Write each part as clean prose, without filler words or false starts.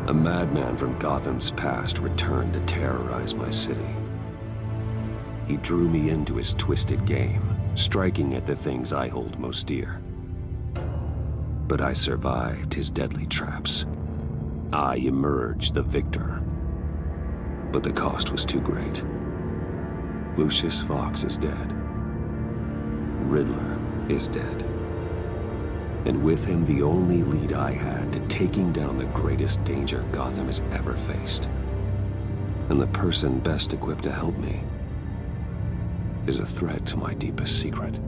A madman from Gotham's past returned to terrorize my city. He drew me into his twisted game, striking at the things I hold most dear. But I survived his deadly traps. I emerged the victor. But the cost was too great. Lucius Fox is dead. Riddler is dead. And with him, the only lead I had to taking down the greatest danger Gotham has ever faced. And the person best equipped to help me is a threat to my deepest secret.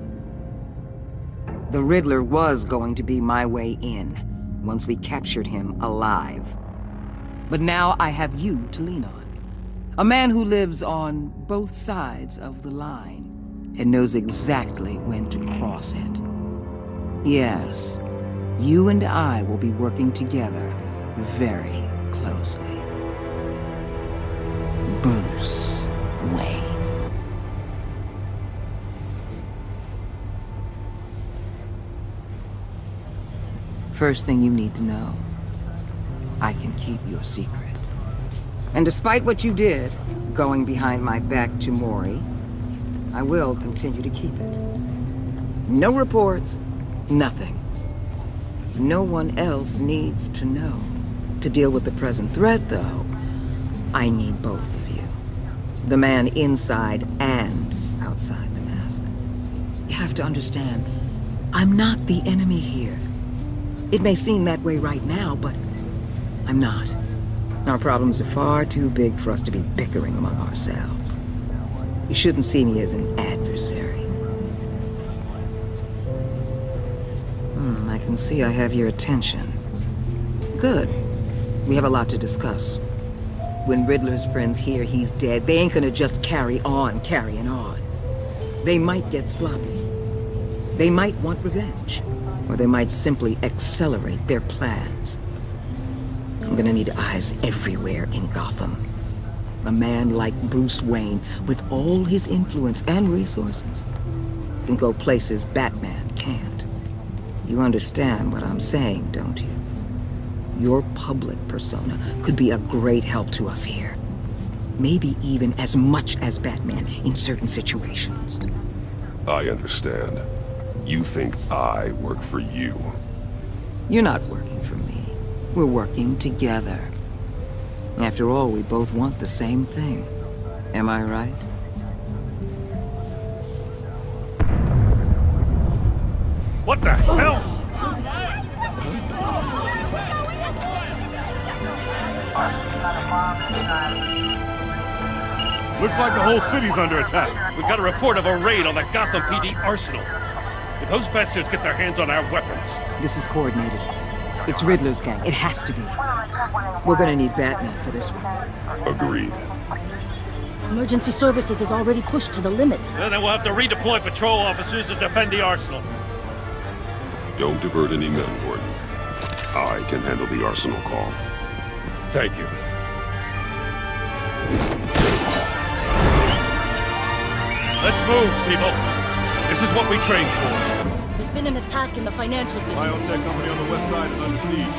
The Riddler was going to be my way in, once we captured him alive. But now I have you to lean on. A man who lives on both sides of the line and knows exactly when to cross it. Yes, you and I will be working together very closely. Bruce Wayne. First thing you need to know, I can keep your secret. And despite what you did, going behind my back to Mori, I will continue to keep it. No reports, nothing. No one else needs to know. To deal with the present threat, though, I need both of you. The man inside and outside the mask. You have to understand, I'm not the enemy here. It may seem that way right now, but I'm not. Our problems are far too big for us to be bickering among ourselves. You shouldn't see me as an adversary. I can see I have your attention. Good. We have a lot to discuss. When Riddler's friends hear he's dead, they ain't gonna just carry on carrying on. They might get sloppy. They might want revenge. Or they might simply accelerate their plans. I'm gonna need eyes everywhere in Gotham. A man like Bruce Wayne, with all his influence and resources, can go places Batman can't. You understand what I'm saying, don't you? Your public persona could be a great help to us here. Maybe even as much as Batman in certain situations. I understand. You think I work for you? You're not working for me. We're working together. After all, we both want the same thing. Am I right? What the hell? Looks like the whole city's under attack. We've got a report of a raid on the Gotham PD arsenal. If those bastards get their hands on our weapons... This is coordinated. It's Riddler's gang. It has to be. We're gonna need Batman for this one. Agreed. Emergency services is already pushed to the limit. And then we'll have to redeploy patrol officers to defend the arsenal. Don't divert any men, Gordon. I can handle the arsenal call. Thank you. Let's move, people. This is what we trained for. There's been an attack in the financial district. Biotech company on the west side is under siege.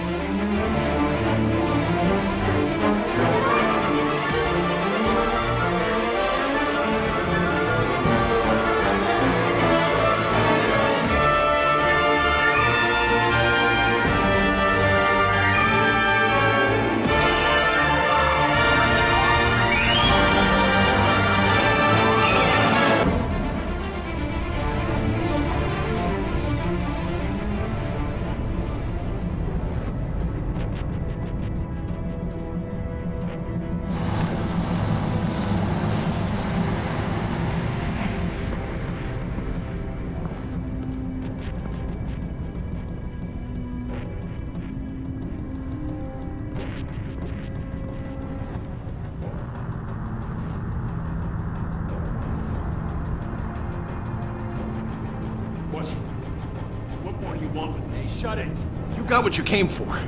What more do you want with me? Shut it! You got what you came for.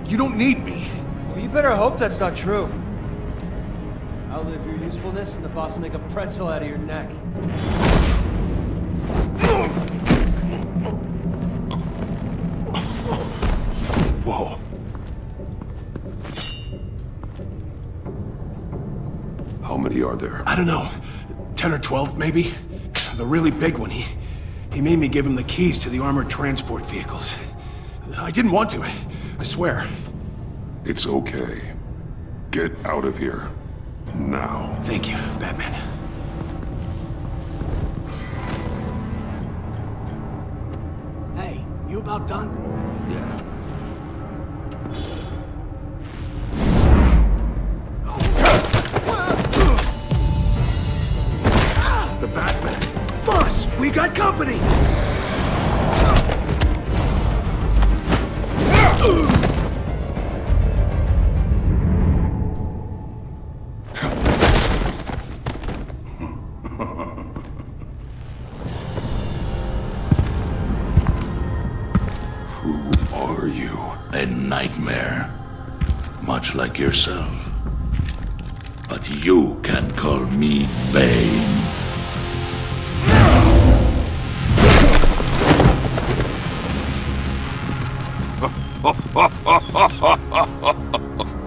You don't need me. Well, you better hope that's not true. Outlive your usefulness and the boss will make a pretzel out of your neck. Whoa. are there? I don't know. 10 or 12, maybe? The really big one, he made me give him the keys to the armored transport vehicles. I didn't want to, I swear. It's okay. Get out of here. Now. Thank you, Batman. Hey, you about done? Yeah. The Batman. Boss, we got company! Who are you? A nightmare. Much like yourself. But you can call me Bane.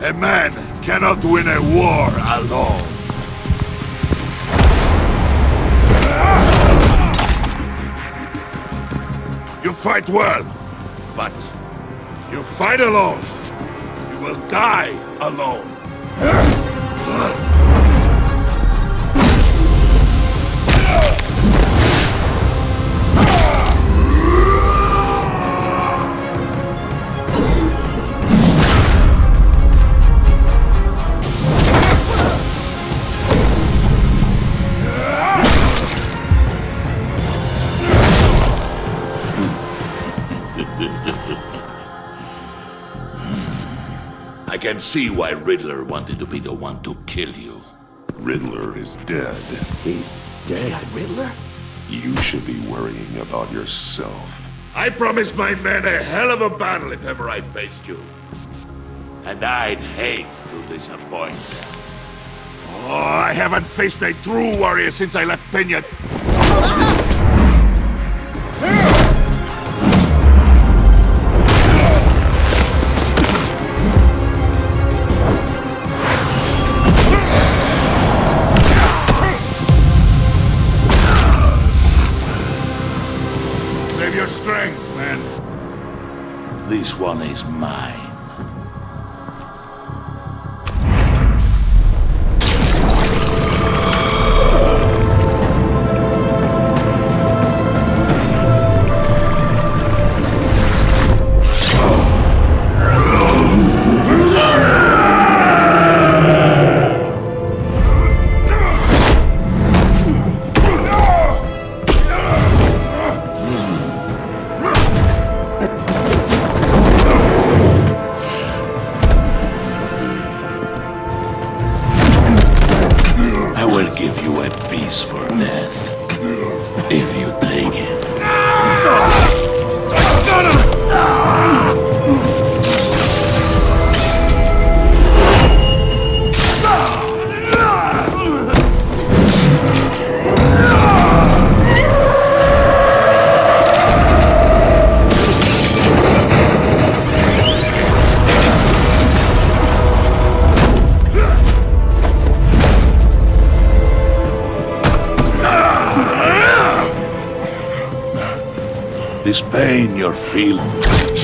A man cannot win a war alone. You fight well, but you fight alone. You will die alone. I can see why Riddler wanted to be the one to kill you. Riddler is dead. He's dead. Riddler? You should be worrying about yourself. I promised my men a hell of a battle if ever I faced you. And I'd hate to disappoint them. Oh, I haven't faced a true warrior since I left Peña. Save your strength, man. This one is mine. I will give you a piece for death, if you take it. This pain you're feeling. Did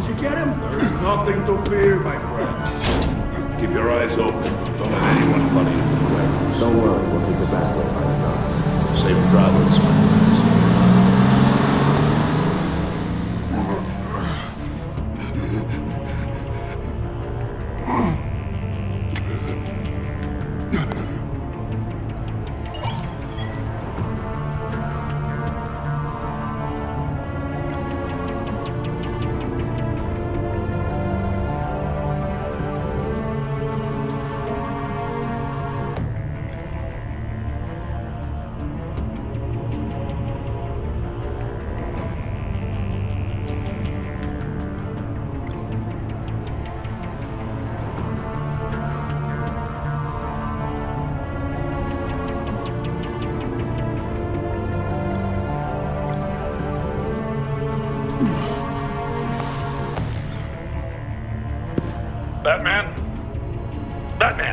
you get him? There's nothing to fear, my friend. Keep your eyes open. Don't let anyone funny into the warehouse. Don't worry, we'll keep the Batcave by the docks. Safe travels, my friends.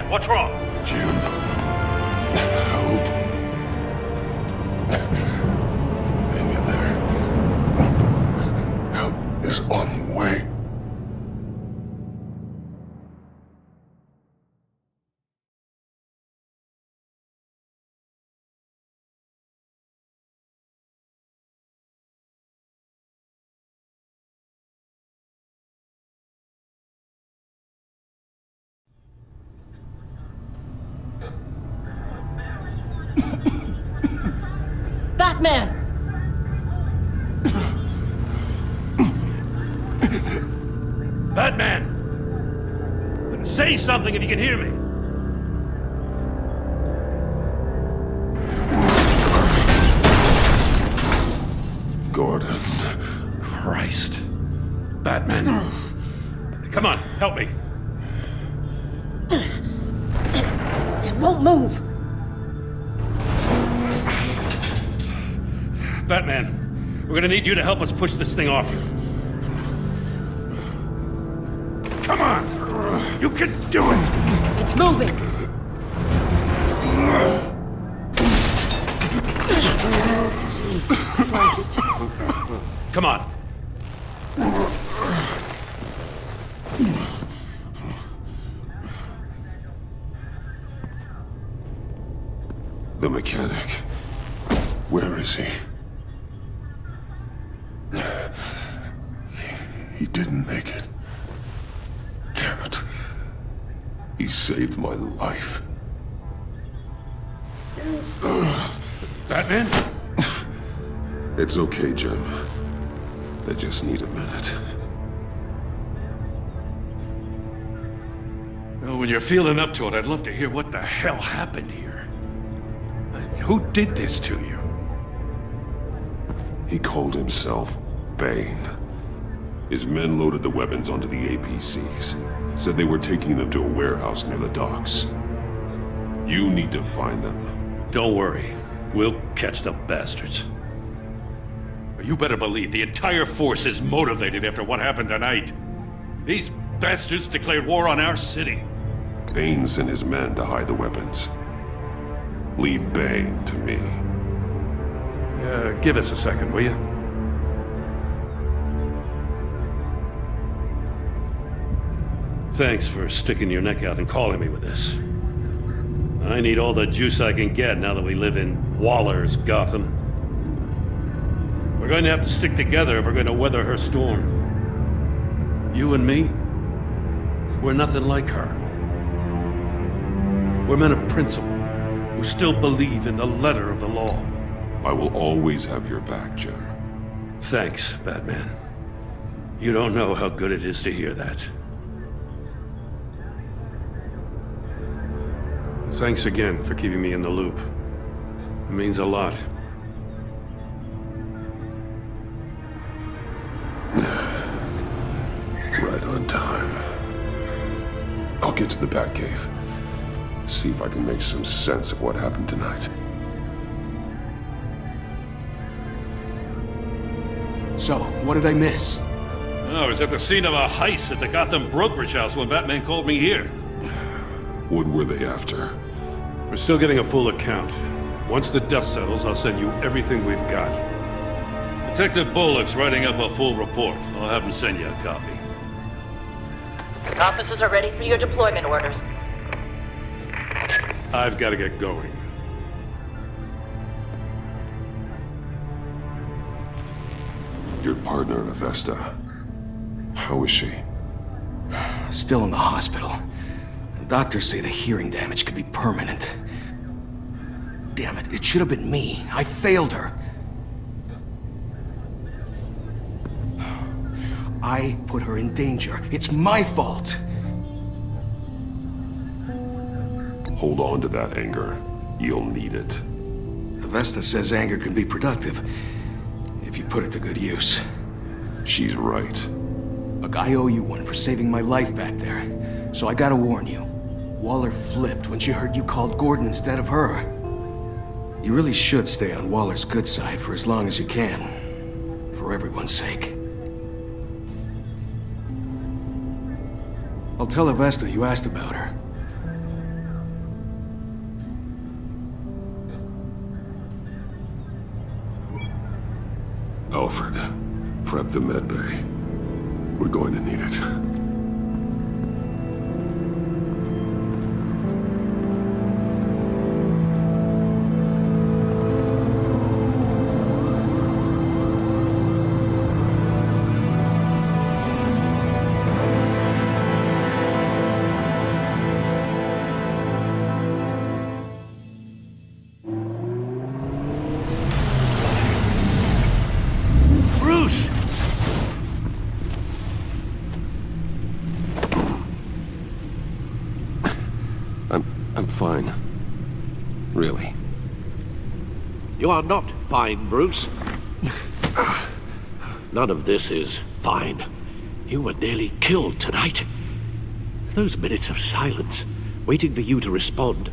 Batman, what's wrong? Jim. Help. Hang in there. Help is on the way. Batman! Batman! Say something if you can hear me. Gordon. Christ. Batman. Come on, help me. It won't move! Batman, we're gonna need you to help us push this thing off you. Come on! You can do it! It's moving! Jesus Christ. Come on. The mechanic. Where is he? He didn't make it. Damn it. He saved my life. Batman? It's okay, Jim. I just need a minute. Well, when you're feeling up to it, I'd love to hear what the hell happened here. Who did this to you? He called himself Bane. His men loaded the weapons onto the APCs. Said they were taking them to a warehouse near the docks. You need to find them. Don't worry. We'll catch the bastards. You better believe the entire force is motivated after what happened tonight. These bastards declared war on our city. Bane sent his men to hide the weapons. Leave Bane to me. Give us a second, will you? Thanks for sticking your neck out and calling me with this. I need all the juice I can get now that we live in Waller's Gotham. We're going to have to stick together if we're going to weather her storm. You and me, we're nothing like her. We're men of principle who still believe in the letter of the law. I will always have your back, Jim. Thanks, Batman. You don't know how good it is to hear that. Thanks again for keeping me in the loop. It means a lot. Right on time. I'll get to the Batcave. See if I can make some sense of what happened tonight. So, what did I miss? I was at the scene of a heist at the Gotham brokerage house when Batman called me here. What were they after? We're still getting a full account. Once the dust settles, I'll send you everything we've got. Detective Bullock's writing up a full report. I'll have him send you a copy. Officers are ready for your deployment orders. I've got to get going. Your partner, Avesta. How is she? Still in the hospital. Doctors say the hearing damage could be permanent. Damn it, it should have been me. I failed her. I put her in danger. It's my fault. Hold on to that anger. You'll need it. Avesta says anger can be productive, if you put it to good use. She's right. Look, I owe you one for saving my life back there. So I gotta warn you. Waller flipped when she heard you called Gordon instead of her. You really should stay on Waller's good side for as long as you can. For everyone's sake. I'll tell Avesta you asked about her. Alfred, prep the med bay. We're going to need it. Bruce! I'm fine. Really. You are not fine, Bruce. None of this is fine. You were nearly killed tonight. Those minutes of silence, waiting for you to respond,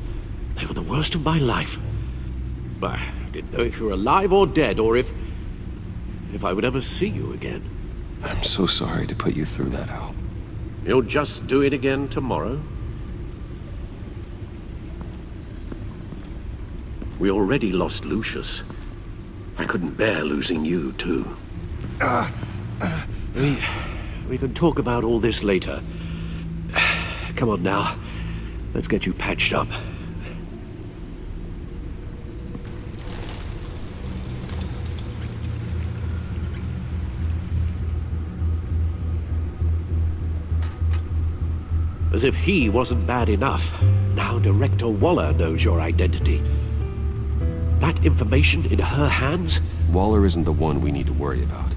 they were the worst of my life. I didn't know if you were alive or dead, or if I would ever see you again. I'm so sorry to put you through that, Al. You'll just do it again tomorrow? We already lost Lucius. I couldn't bear losing you, too. We can talk about all this later. Come on now. Let's get you patched up. As if he wasn't bad enough, now Director Waller knows your identity. That information in her hands? Waller isn't the one we need to worry about.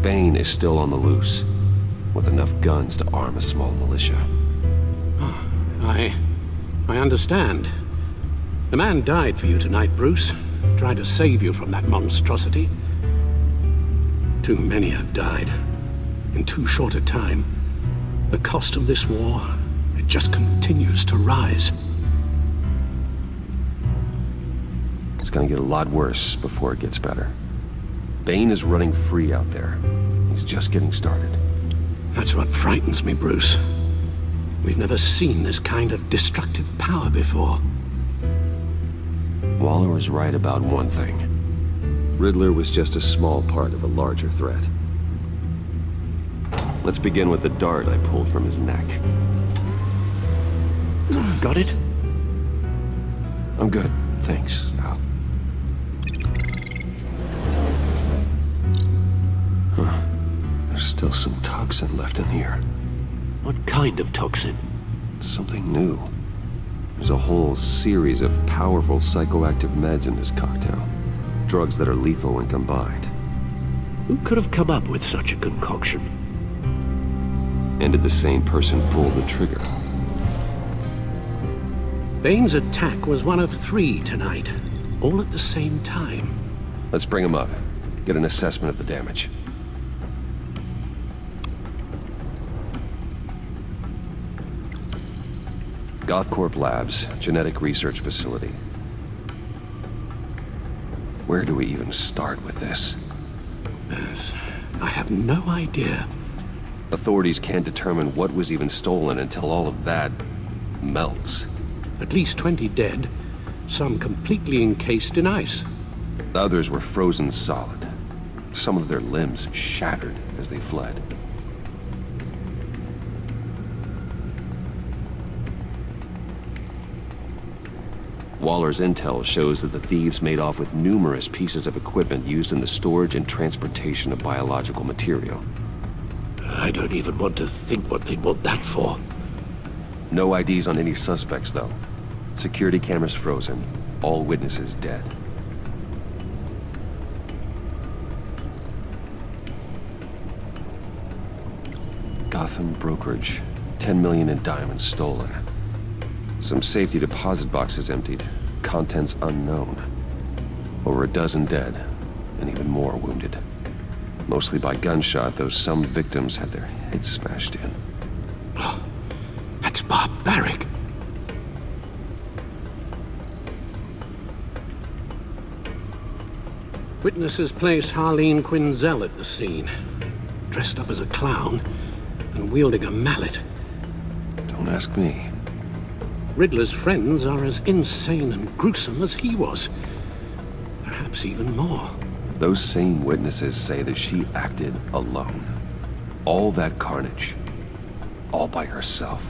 Bane is still on the loose, with enough guns to arm a small militia. I understand. The man died for you tonight, Bruce. Tried to save you from that monstrosity. Too many have died. In too short a time. The cost of this war, it just continues to rise. It's gonna get a lot worse before it gets better. Bane is running free out there. He's just getting started. That's what frightens me, Bruce. We've never seen this kind of destructive power before. Waller was right about one thing. Riddler was just a small part of a larger threat. Let's begin with the dart I pulled from his neck. Got it? I'm good, thanks, Al. Huh. There's still some toxin left in here. What kind of toxin? Something new. There's a whole series of powerful psychoactive meds in this cocktail. Drugs that are lethal when combined. Who could have come up with such a concoction? And did the same person pull the trigger? Bane's attack was one of 3 tonight, all at the same time. Let's bring him up. Get an assessment of the damage. Gothcorp Labs, genetic research facility. Where do we even start with this? I have no idea. Authorities can't determine what was even stolen until all of that melts. At least 20 dead, some completely encased in ice. Others were frozen solid. Some of their limbs shattered as they fled. Waller's intel shows that the thieves made off with numerous pieces of equipment used in the storage and transportation of biological material. I don't even want to think what they'd want that for. No IDs on any suspects, though. Security cameras frozen. All witnesses dead. Gotham brokerage. 10 million in diamonds stolen. Some safety deposit boxes emptied. Contents unknown. Over a dozen dead, and even more wounded. Mostly by gunshot, though some victims had their heads smashed in. Oh, that's barbaric. Witnesses place Harleen Quinzel at the scene, dressed up as a clown and wielding a mallet. Don't ask me. Riddler's friends are as insane and gruesome as he was. Perhaps even more. Those same witnesses say that she acted alone. All that carnage, all by herself.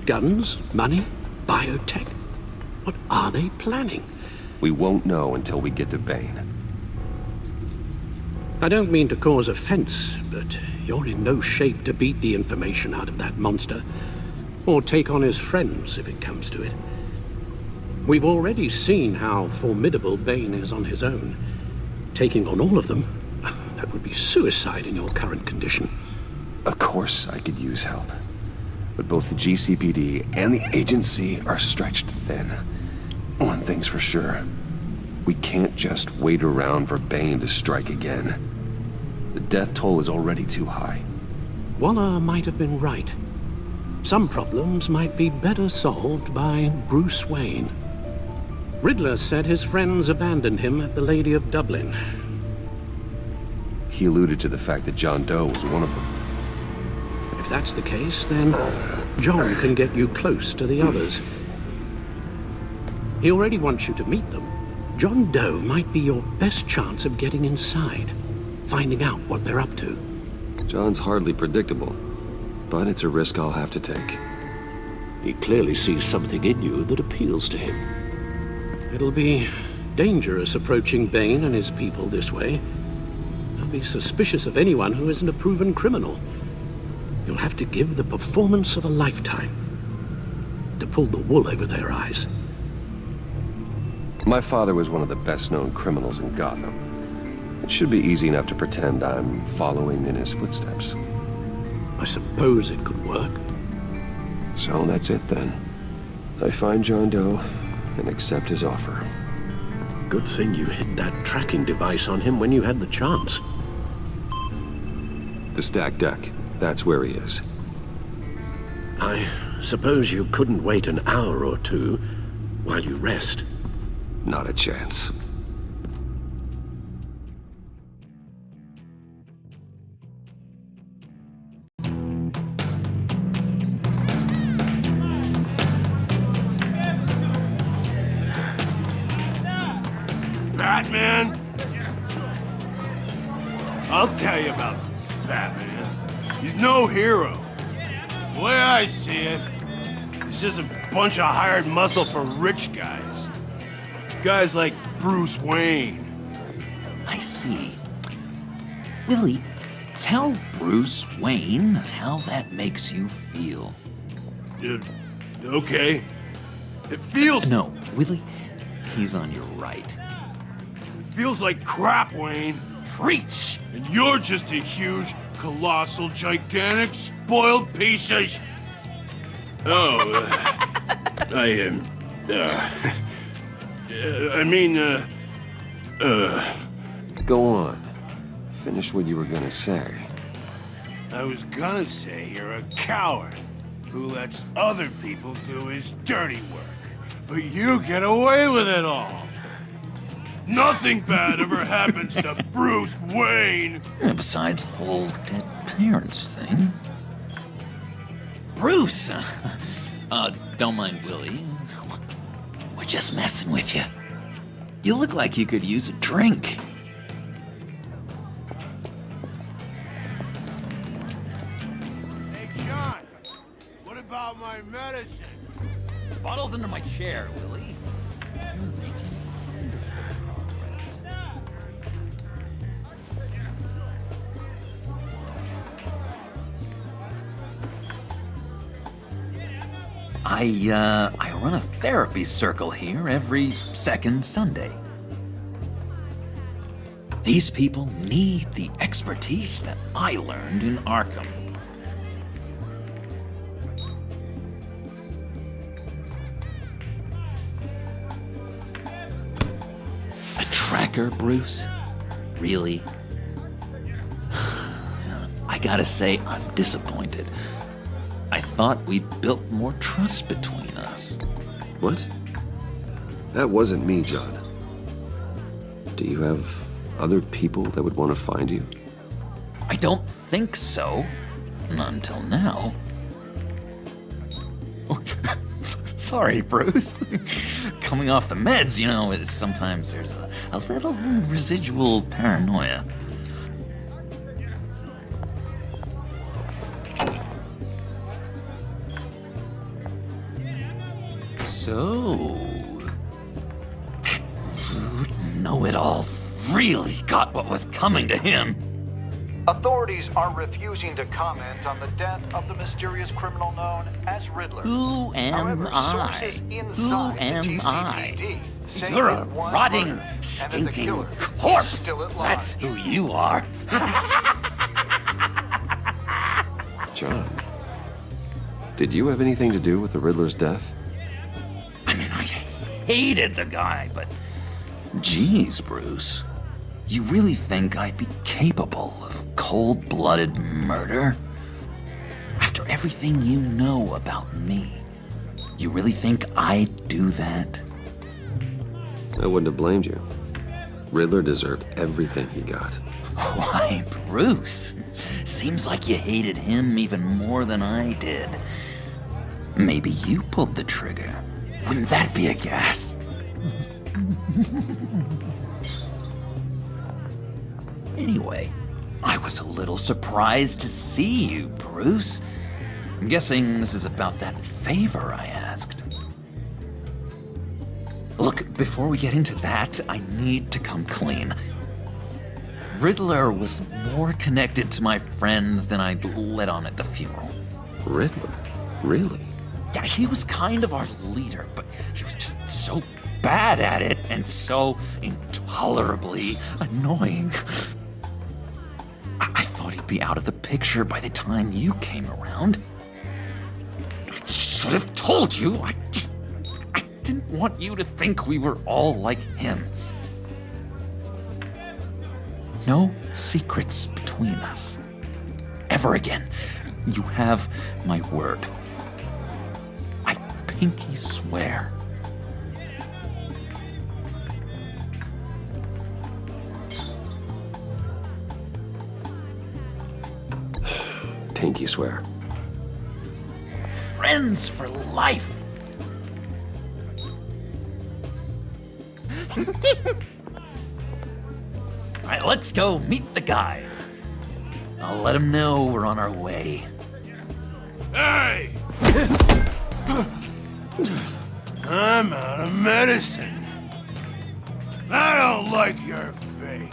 Guns? Money? Biotech? What are they planning? We won't know until we get to Bane. I don't mean to cause offense, but you're in no shape to beat the information out of that monster, or take on his friends if it comes to it. We've already seen how formidable Bane is on his own. Taking on all of them, that would be suicide in your current condition. Of course I could use help. But both the GCPD and the agency are stretched thin. One thing's for sure. We can't just wait around for Bane to strike again. The death toll is already too high. Waller might have been right. Some problems might be better solved by Bruce Wayne. Riddler said his friends abandoned him at the Lady of Dublin. He alluded to the fact that John Doe was one of them. If that's the case, then John can get you close to the others. He already wants you to meet them. John Doe might be your best chance of getting inside, finding out what they're up to. John's hardly predictable, but it's a risk I'll have to take. He clearly sees something in you that appeals to him. It'll be dangerous approaching Bane and his people this way. They'll be suspicious of anyone who isn't a proven criminal. You'll have to give the performance of a lifetime to pull the wool over their eyes. My father was one of the best-known criminals in Gotham. It should be easy enough to pretend I'm following in his footsteps. I suppose it could work. So that's it then. I find John Doe and accept his offer. Good thing you hid that tracking device on him when you had the chance. The stacked deck. That's where he is. I suppose you couldn't wait an hour or two while you rest. Not a chance. Batman? I'll tell you about Batman. He's no hero. The way I see it, he's just a bunch of hired muscle for rich guys. Guys like Bruce Wayne. I see. Willie, tell Bruce Wayne how that makes you feel. Okay. It feels... No, Willie, he's on your right. It feels like crap, Wayne. Preach! And you're just a huge, colossal, gigantic, spoiled piece of Oh, Go on. Finish what you were gonna say. I was gonna say you're a coward who lets other people do his dirty work. But you get away with it all. Nothing bad ever happens to Bruce Wayne. Yeah, besides the whole dead parents thing. Bruce! Don't mind Willie. We're just messing with you. You look like you could use a drink. Hey, John, what about my medicine? Bottle's under my chair, Willie. I run a therapy circle here every second Sunday. These people need the expertise that I learned in Arkham. A tracker, Bruce? Really? I gotta say, I'm disappointed. I thought we'd built more trust between us. What? That wasn't me, John. Do you have other people that would want to find you? I don't think so. Not until now. Sorry, Bruce. Coming off the meds, you know, sometimes there's a little residual paranoia. So, know-it-all really got what was coming to him. Authorities are refusing to comment on the death of the mysterious criminal known as Riddler. Who am However, I? sources Who inside the am I? GCPD say You're a that one rotting, murder and that the stinking killer is corpse. still at large. That's who you are. John, did you have anything to do with the Riddler's death? I mean, I hated the guy, but... Geez, Bruce. You really think I'd be capable of cold-blooded murder? After everything you know about me, you really think I'd do that? I wouldn't have blamed you. Riddler deserved everything he got. Why, Bruce? Seems like you hated him even more than I did. Maybe you pulled the trigger. Wouldn't that be a gas? Anyway, I was a little surprised to see you, Bruce. I'm guessing this is about that favor I asked. Look, before we get into that, I need to come clean. Riddler was more connected to my friends than I'd let on at the funeral. Riddler? Really? Yeah, he was kind of our leader, but he was just so bad at it and so intolerably annoying. I thought he'd be out of the picture by the time you came around. I should have told you. I didn't want you to think we were all like him. No secrets between us. Ever again. You have my word. I pinky swear. Pinky swear. Friends for life. All right, let's go meet the guys. I'll let them know we're on our way. Hey! I'm out of medicine. I don't like your face.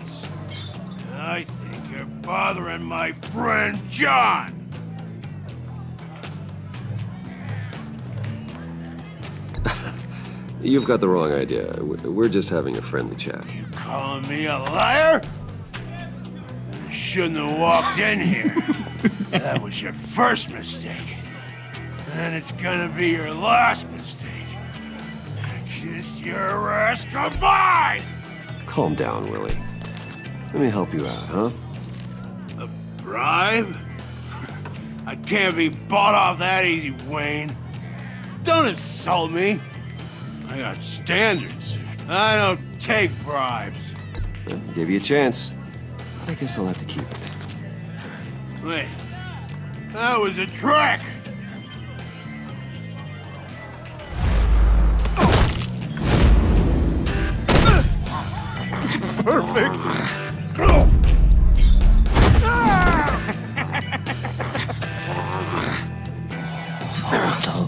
I think you're bothering my friend John. You've got the wrong idea. We're just having a friendly chat. You calling me a liar? shouldn't have walked in here. That was your first mistake. And it's gonna be your last mistake. Kiss your ass goodbye! Calm down, Willie. Let me help you out, huh? A bribe? I can't be bought off that easy, Wayne. Don't insult me. I got standards. I don't take bribes. Well, give you a chance. But I guess I'll have to keep it. Wait. That was a trick! Perfect!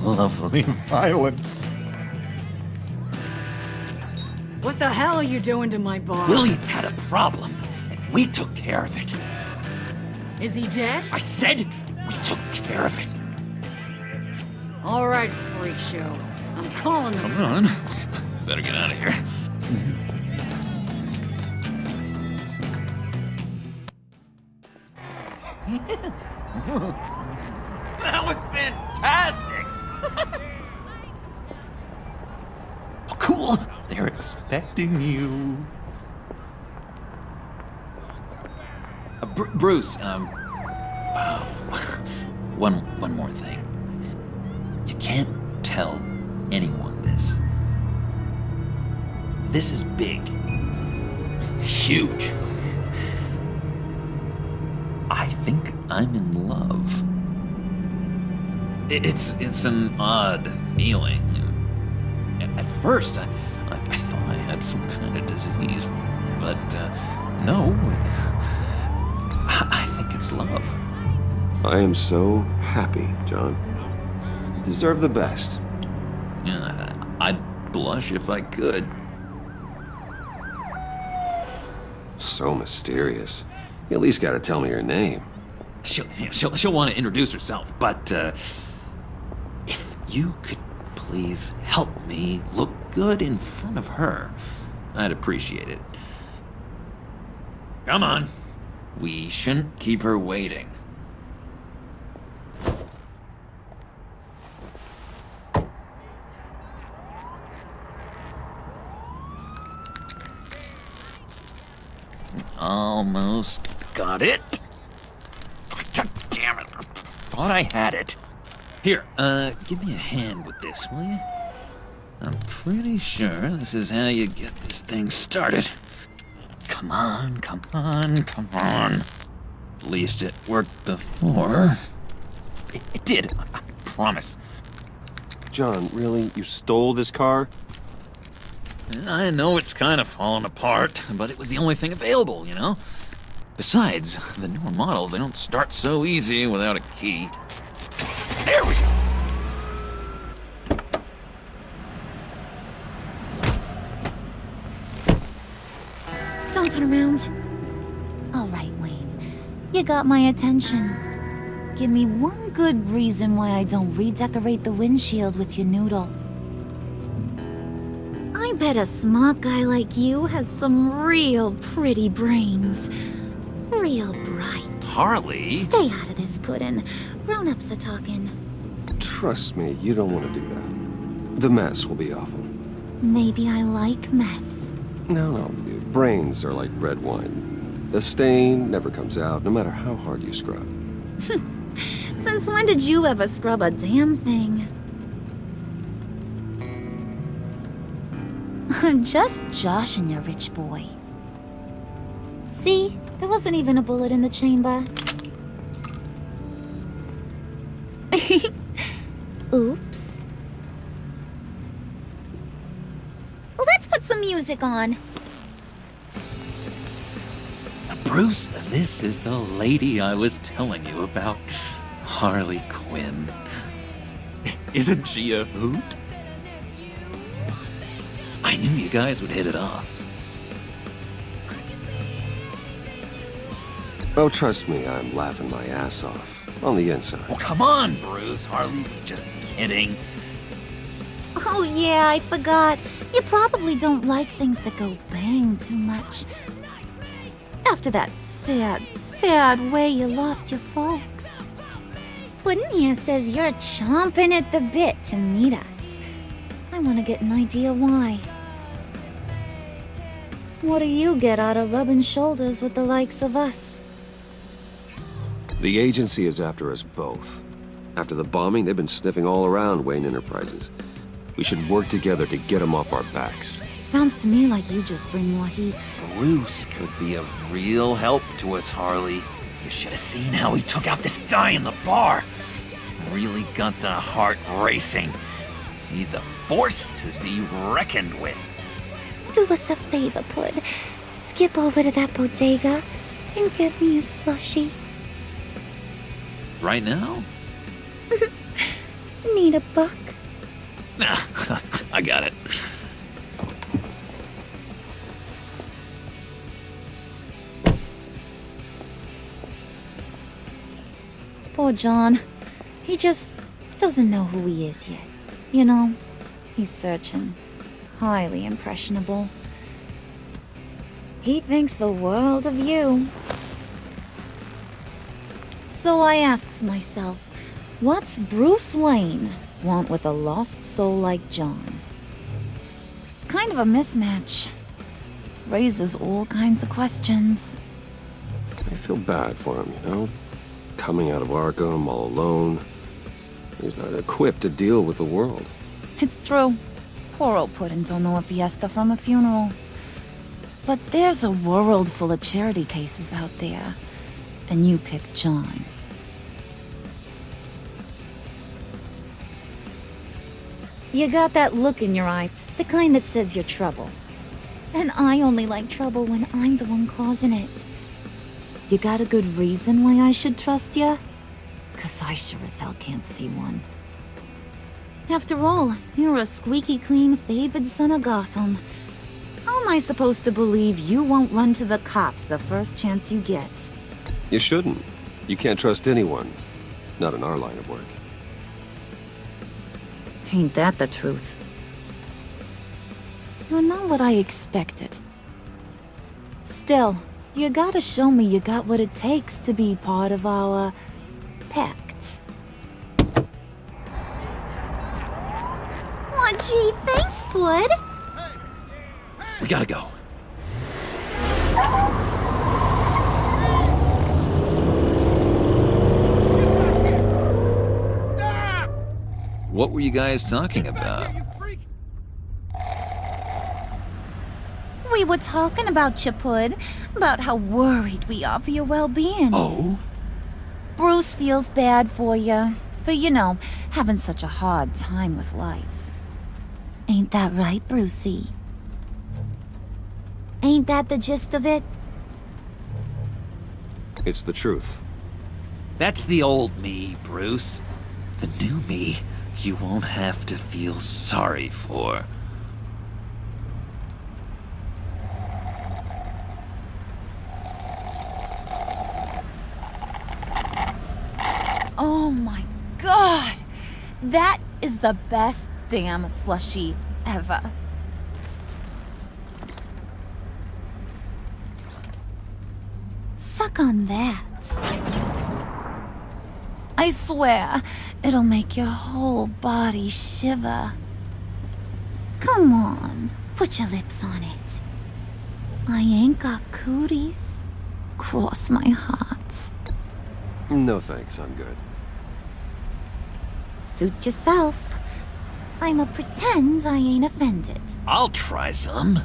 Lovely violence. What the hell are you doing to my bar? Willie had a problem, and we took care of it. Is he dead? I said we took care of it. All right, freak show. I'm calling them. Come on. Better get out of here. That was fantastic! Oh, cool! They're expecting you. Bruce, one more thing. You can't tell anyone this. This is big. Huge. I think I'm in love. It's an odd feeling. At first, I thought I had some kind of disease, but no. I think it's love. I am so happy, John. You deserve the best. Yeah, I'd blush if I could. So mysterious. You at least gotta tell me her name. She'll want to introduce herself, but if you could please help me look good in front of her, I'd appreciate it. Come on. We shouldn't keep her waiting. Almost got it. God damn it. I thought I had it. Here, give me a hand with this, will you? I'm pretty sure this is how you get this thing started. Come on, come on, come on. At least it worked before. It did, I promise. John, really? You stole this car? I know it's kind of falling apart, but it was the only thing available, you know? Besides, the newer models, they don't start so easy without a key. There we go! Don't turn around. All right, Wayne. You got my attention. Give me one good reason why I don't redecorate the windshield with your noodle. I bet a smart guy like you has some real pretty brains. Real bright. Harley? Stay out of this, Puddin'. Grown-ups are talking. Trust me, you don't want to do that. The mess will be awful. Maybe I like mess. No, brains are like red wine. The stain never comes out, no matter how hard you scrub. Since when did you ever scrub a damn thing? I'm just joshing you, rich boy. See? There wasn't even a bullet in the chamber. Oops. Let's put some music on. Bruce, this is the lady I was telling you about. Harley Quinn. Isn't she a hoot? I knew you guys would hit it off. Oh, trust me, I'm laughing my ass off. On the inside. Oh, come on, Bruce. Harley was just kidding. Oh yeah, I forgot. You probably don't like things that go bang too much. After that sad Sad way you lost your folks. Puddin' here says you're chomping at the bit to meet us. I want to get an idea why. What do you get out of rubbing shoulders with the likes of us? The agency is after us both. After the bombing, they've been sniffing all around Wayne Enterprises. We should work together to get them off our backs. Sounds to me like you just bring more heat. Bruce could be a real help to us, Harley. You should have seen how he took out this guy in the bar. Really got the heart racing. He's a force to be reckoned with. Do us a favor, Pud. Skip over to that bodega and get me a slushie. Right now? Need a buck? Nah, I got it. Poor John. He just doesn't know who he is yet. You know, he's searching. Highly impressionable. He thinks the world of you. So I asks myself, what's Bruce Wayne want with a lost soul like John? It's kind of a mismatch. Raises all kinds of questions. I feel bad for him, you know? Coming out of Arkham all alone. He's not equipped to deal with the world. It's true. Poor old Puddin' don't know a fiesta from a funeral. But there's a world full of charity cases out there. And you pick John. You got that look in your eye, the kind that says you're trouble. And I only like trouble when I'm the one causing it. You got a good reason why I should trust you? 'Cause I sure as hell can't see one. After all, you're a squeaky clean favored son of Gotham. How am I supposed to believe you won't run to the cops the first chance you get? You shouldn't. You can't trust anyone. Not in our line of work. Ain't that the truth? You're not what I expected. Still, you gotta show me you got what it takes to be part of our pact. Aw, gee, thanks, Pud. We gotta go. What were you guys talking about? We were talking about you, Pud. About how worried we are for your well-being. Oh? Bruce feels bad for you. For, you know, having such a hard time with life. Ain't that right, Brucey? Ain't that the gist of it? It's the truth. That's the old me, Bruce. The new me, you won't have to feel sorry for. Oh my god! That is the best damn slushie ever. Suck on that. I swear, it'll make your whole body shiver. Come on, put your lips on it. I ain't got cooties. Cross my heart. No thanks, I'm good. Suit yourself. I'ma pretend I ain't offended. I'll try some.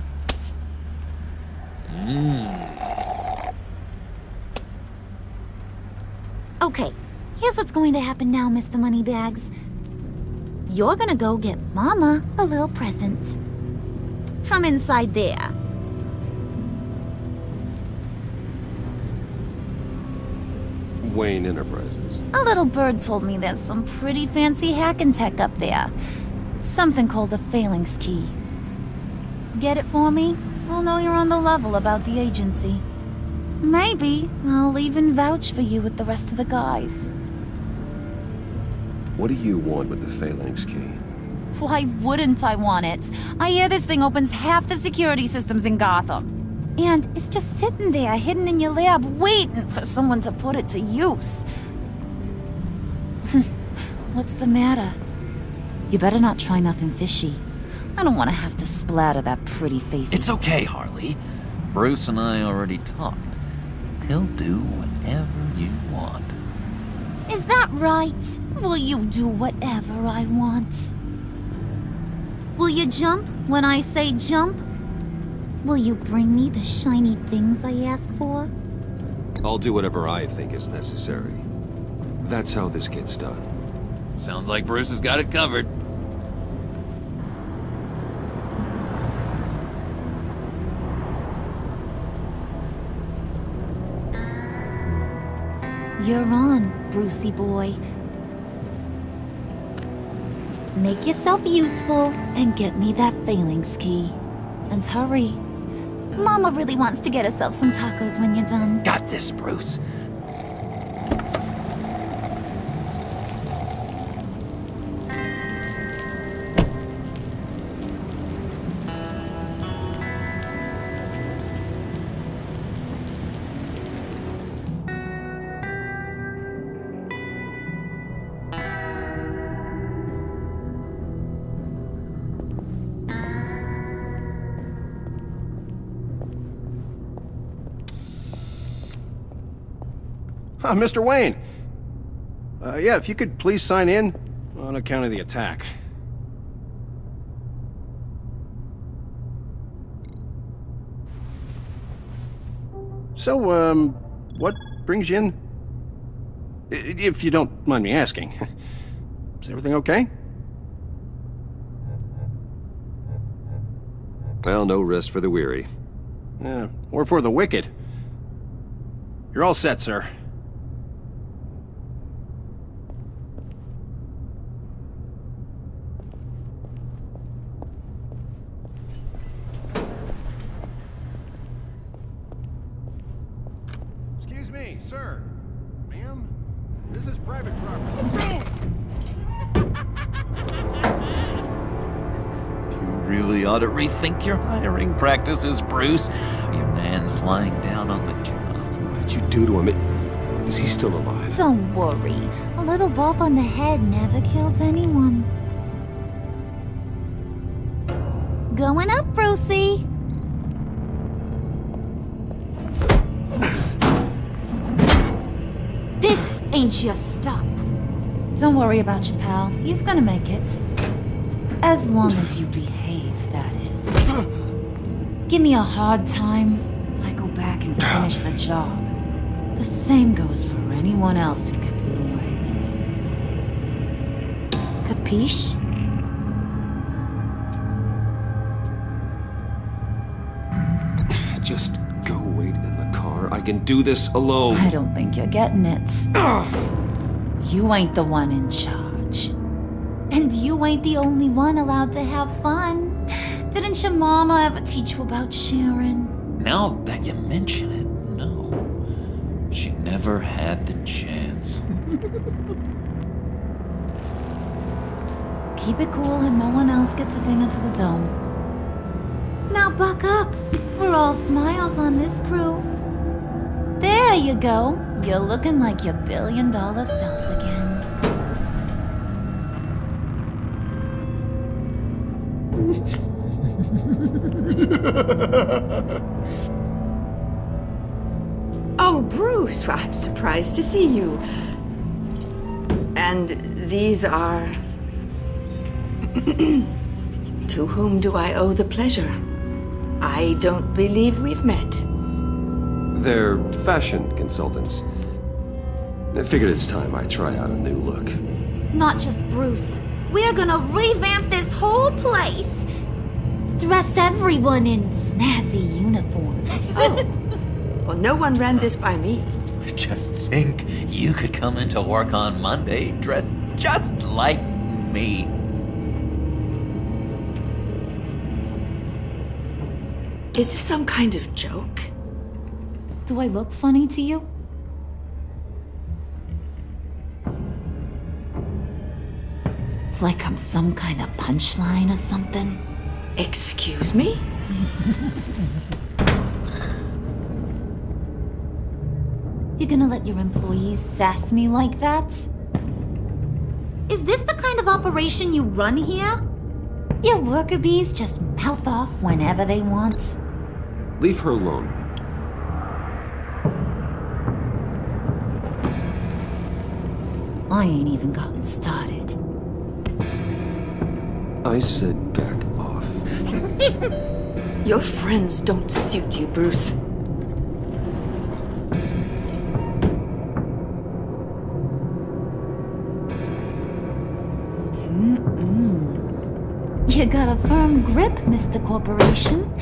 Okay, here's what's going to happen now, Mr. Moneybags. You're gonna go get Mama a little present. From inside there. Wayne Enterprises. A little bird told me there's some pretty fancy hacking tech up there. Something called a phalanx key. Get it for me? I'll know you're on the level about the agency. Maybe I'll even vouch for you with the rest of the guys. What do you want with the phalanx key? Why wouldn't I want it? I hear this thing opens half the security systems in Gotham. And it's just sitting there, hidden in your lab, waiting for someone to put it to use. What's the matter? You better not try nothing fishy. I don't want to have to splatter that pretty face. It's okay, Harley. Bruce and I already talked. He'll do whatever you want. Is that right? Will you do whatever I want? Will you jump when I say jump? Will you bring me the shiny things I ask for? I'll do whatever I think is necessary. That's how this gets done. Sounds like Bruce has got it covered. You're on, Brucey boy. Make yourself useful and get me that phalanx key. And hurry. Mama really wants to get herself some tacos when you're done. Got this, Bruce. Mr. Wayne. Yeah, if you could please sign in on account of the attack. So, what brings you in? If you don't mind me asking. Is everything okay? Well, no rest for the weary. Or for the wicked. You're all set, sir. Excuse me, sir. Ma'am, this is private property. You really ought to rethink your hiring practices, Bruce. Your man's lying down on the job. What did you do to him? Is he still alive? Don't worry. A little bump on the head never killed anyone. Going up, Brucey. This ain't your stop. Don't worry about your pal. He's gonna make it. As long as you behave, that is. Give me a hard time, I go back and finish the job. The same goes for anyone else who gets in the way. Capiche? Just go wait in the car. I can do this alone. I don't think you're getting it. You ain't the one in charge. And you ain't the only one allowed to have fun. Didn't your mama ever teach you about sharing? Now that you mention it, no. She never had the chance. Keep it cool and no one else gets a dinger to the dome. Now buck up. We're all smiles on this crew. There you go. You're looking like your billion-dollar self again. Oh, Bruce, I'm surprised to see you. And these are... To whom do I owe the pleasure? I don't believe we've met. They're fashion consultants. I figured it's time I try out a new look. Not just Bruce. We're gonna revamp this whole place. Dress everyone in snazzy uniforms. Oh. Well, no one ran this by me. Just think, you could come into work on Monday dressed just like me. Is this some kind of joke? Do I look funny to you? Like I'm some kind of punchline or something? Excuse me? You gonna let your employees sass me like that? Is this the kind of operation you run here? Your worker bees just mouth off whenever they want. Leave her alone. I ain't even gotten started. I said back off. Your friends don't suit you, Bruce. You got a firm grip, Mr. Corporation.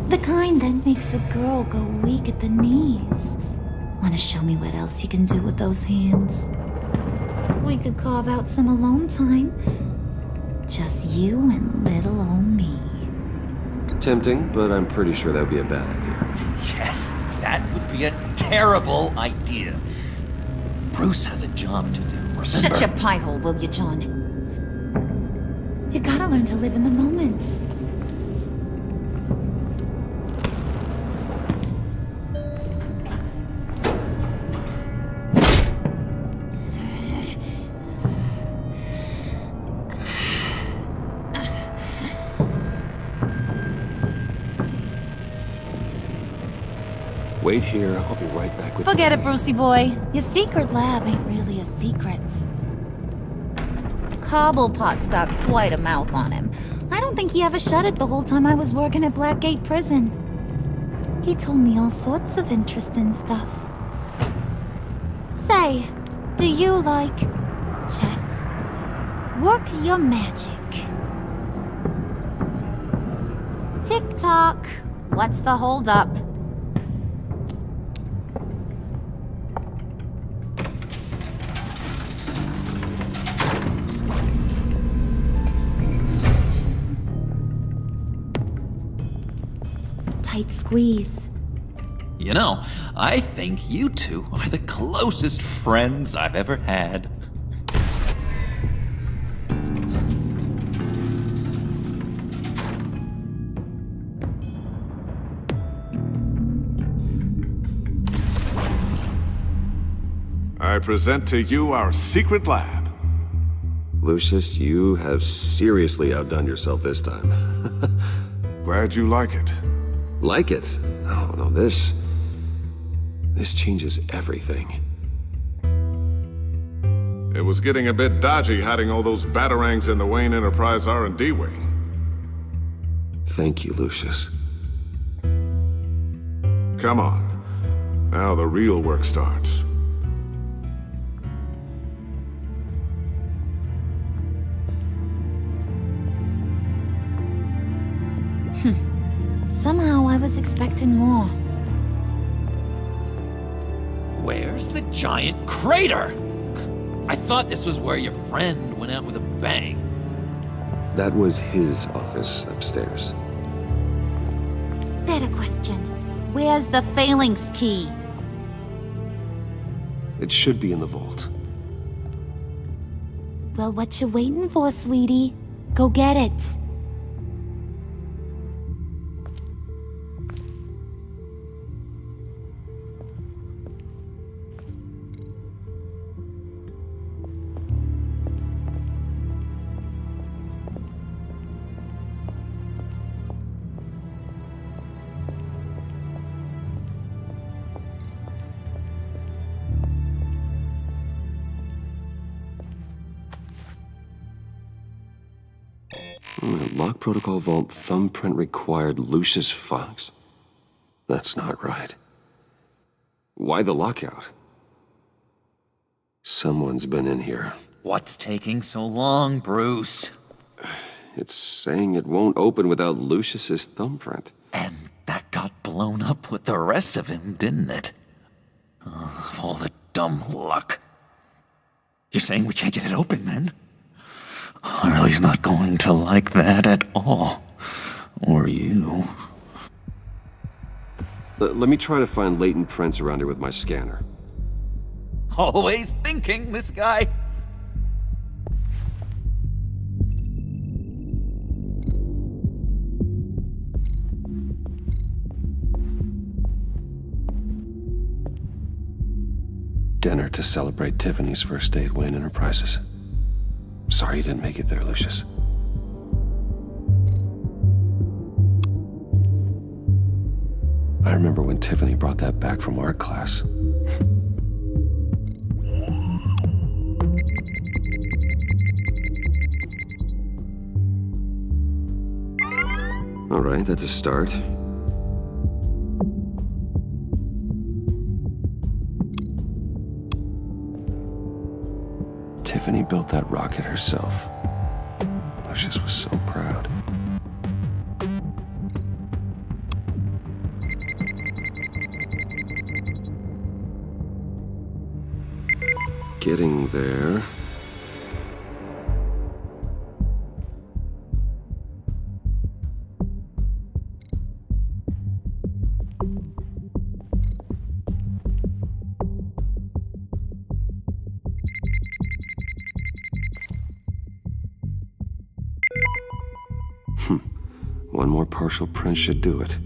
The kind that makes a girl go weak at the knees. Wanna show me what else you can do with those hands? We could carve out some alone time. Just you and little old me. Tempting, but I'm pretty sure that would be a bad idea. Yes, that would be a terrible idea. Bruce has a job to do, remember? Shut your pie hole, will you, John? You gotta learn to live in the moment. Wait here, I'll be right back with Forget it, Brucey boy. Your secret lab ain't really a secret. Cobblepot's got quite a mouth on him. I don't think he ever shut it the whole time I was working at Blackgate Prison. He told me all sorts of interesting stuff. Say, do you like chess? Work your magic. Tick-tock. What's the holdup? Tight squeeze. You know, I think you two are the closest friends I've ever had. I present to you our secret lab. Lucius, you have seriously outdone yourself this time. Glad you like it. Like it? Oh, no, this changes everything. It was getting a bit dodgy hiding all those batarangs in the Wayne Enterprise R&D wing. Thank you, Lucius. Come on. Now the real work starts. Somehow I was expecting more. Where's the giant crater? I thought this was where your friend went out with a bang. That was his office upstairs. Better question. Where's the phalanx key? It should be in the vault. Well, what you waiting for, sweetie? Go get it. Lock protocol vault thumbprint required Lucius Fox? That's not right. Why the lockout? Someone's been in here. What's taking so long, Bruce? It's saying it won't open without Lucius's thumbprint. And that got blown up with the rest of him, didn't it? All the dumb luck. You're saying we can't get it open, then? Harley's not going to like that at all. Or you. Let me try to find latent prints around here with my scanner. Always thinking, this guy. Dinner to celebrate Tiffany's first day at Wayne Enterprises. Sorry you didn't make it there, Lucius. I remember when Tiffany brought that back from art class. All right, that's a start. Tiffany built that rocket herself. Lucius was so proud. Getting there. One more partial print should do it.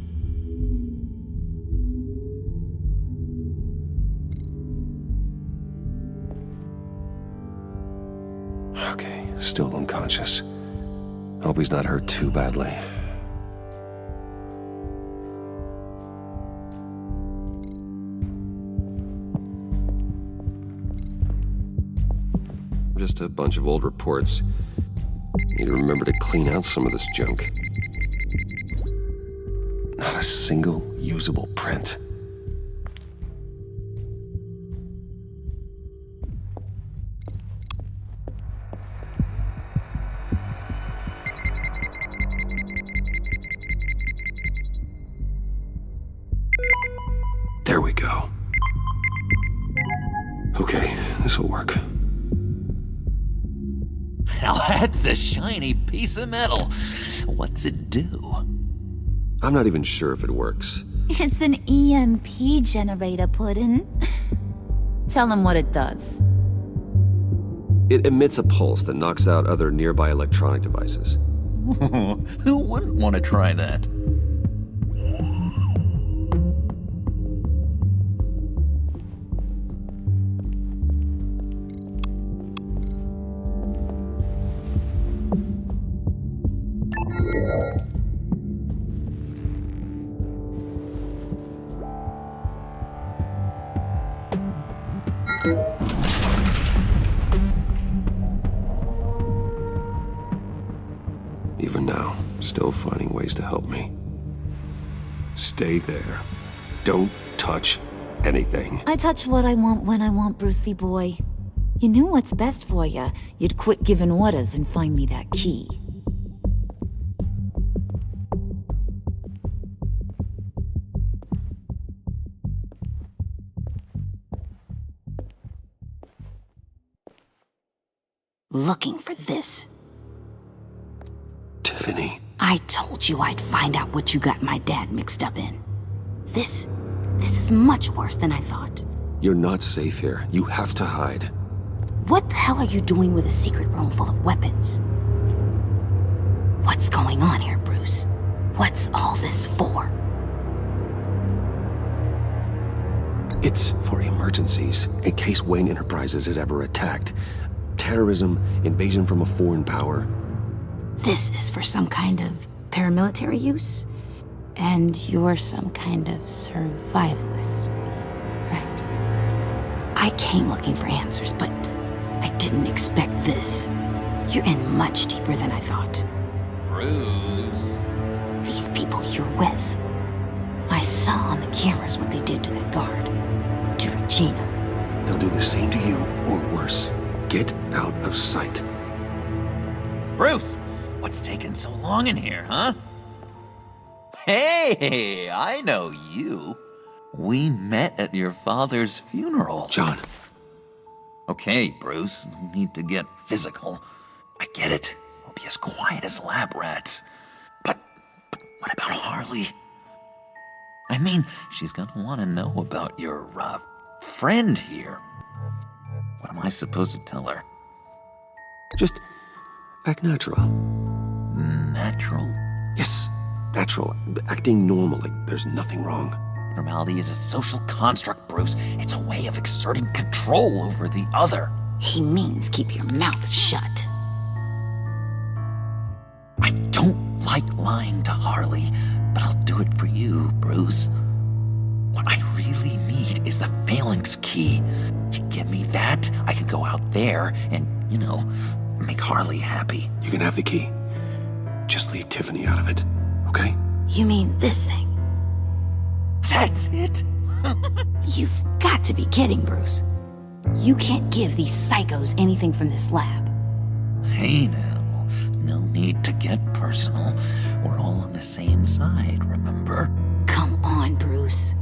Okay, still unconscious. Hope he's not hurt too badly. Just a bunch of old reports. Need to remember to clean out some of this junk. Not a single usable print. There we go. Okay, this will work. Now that's a shiny piece of metal. What's it do? I'm not even sure if it works. It's an EMP generator, Puddin'. Tell him what it does. It emits a pulse that knocks out other nearby electronic devices. Who wouldn't want to try that? Even now, still finding ways to help me. Stay there. Don't touch anything. I touch what I want when I want, Brucey boy. You knew what's best for you. You'd quit giving orders and find me that key. Looking for this. Tiffany. I told you I'd find out what you got my dad mixed up in. This is much worse than I thought. You're not safe here. You have to hide. What the hell are you doing with a secret room full of weapons? What's going on here, Bruce? What's all this for? It's for emergencies, in case Wayne Enterprises is ever attacked. Terrorism, invasion from a foreign power. This is for some kind of paramilitary use? And you're some kind of survivalist, right? I came looking for answers, but I didn't expect this. You're in much deeper than I thought. Bruce. These people you're with. I saw on the cameras what they did to that guard. To Regina. They'll do the same to you, or worse. Get out of sight. Bruce, what's taking so long in here, huh? Hey, I know you. We met at your father's funeral. John. Okay, Bruce, no need to get physical. I get it. We'll be as quiet as lab rats. But what about Harley? I mean, she's gonna want to know about your, friend here. What am I supposed to tell her? Just act natural. Natural? Yes, natural. Acting normal, like there's nothing wrong. Normality is a social construct, Bruce. It's a way of exerting control over the other. He means keep your mouth shut. I don't like lying to Harley, but I'll do it for you, Bruce. What I really need is the phalanx key. You give me that, I can go out there and, make Harley happy. You can have the key. Just leave Tiffany out of it, okay? You mean this thing? That's it? You've got to be kidding, Bruce. You can't give these psychos anything from this lab. Hey now, no need to get personal. We're all on the same side, remember? Come on, Bruce.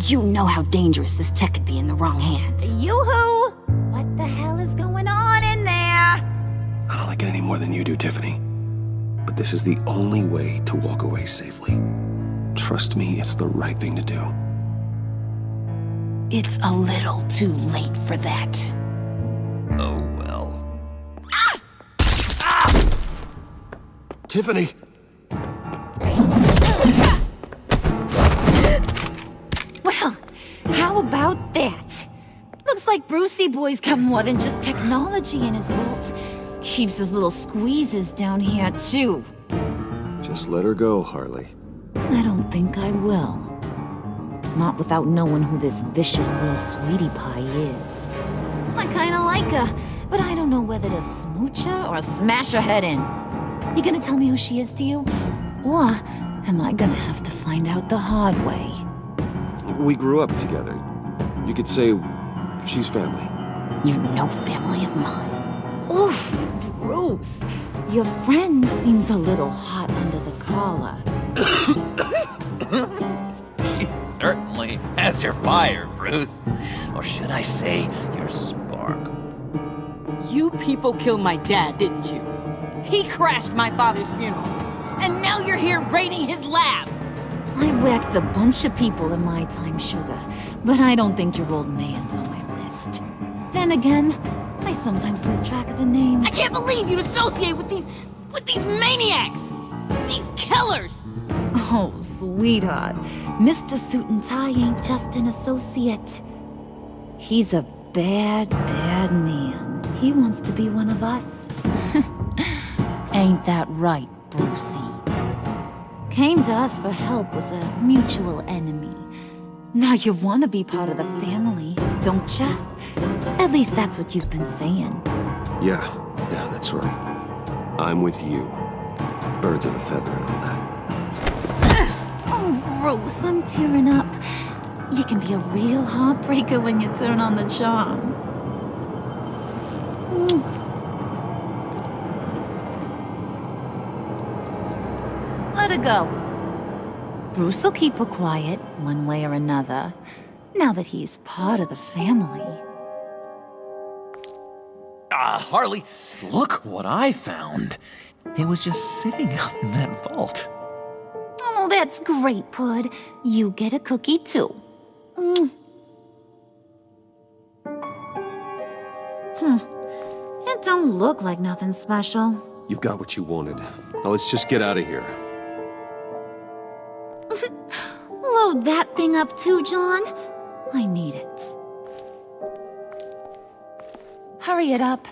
You know how dangerous this tech could be in the wrong hands. Yoo-hoo! What the hell is going on in there? I don't like it any more than you do, Tiffany. But this is the only way to walk away safely. Trust me, it's the right thing to do. It's a little too late for that. Oh well. Ah! Tiffany! Well, how about that? Looks like Brucey Boy's got more than just technology in his vault. Keeps his little squeezes down here, too. Just let her go, Harley. I don't think I will. Not without knowing who this vicious little sweetie pie is. I kinda like her, but I don't know whether to smooch her or smash her head in. You gonna tell me who she is to you? Or am I gonna have to find out the hard way? We grew up together. You could say she's family. You know family of mine. Oof, Bruce. Your friend seems a little hot under the collar. She certainly has your fire, Bruce. Or should I say, your spark. You people killed my dad, didn't you? He crashed my father's funeral. And now you're here raiding his lab. I whacked a bunch of people in my time, Sugar, but I don't think your old man's on my list. Then again, I sometimes lose track of the names. I can't believe you'd associate with these maniacs! These killers! Oh, sweetheart. Mr. Suit and Tie ain't just an associate. He's a bad, bad man. He wants to be one of us. Ain't that right, Brucey? Came to us for help with a mutual enemy. Now you want to be part of the family, don't ya? At least that's what you've been saying. Yeah, that's right. I'm with you. Birds of a feather and all that. Oh, Bruce, I'm tearing up. You can be a real heartbreaker when you turn on the charm. Let her go. Bruce will keep her quiet, one way or another, now that he's part of the family. Harley, look what I found. It was just sitting out in that vault. Oh, that's great, Pud. You get a cookie, too. It don't look like nothing special. You've got what you wanted. Now let's just get out of here. Load that thing up too, John. I need it. Hurry it up.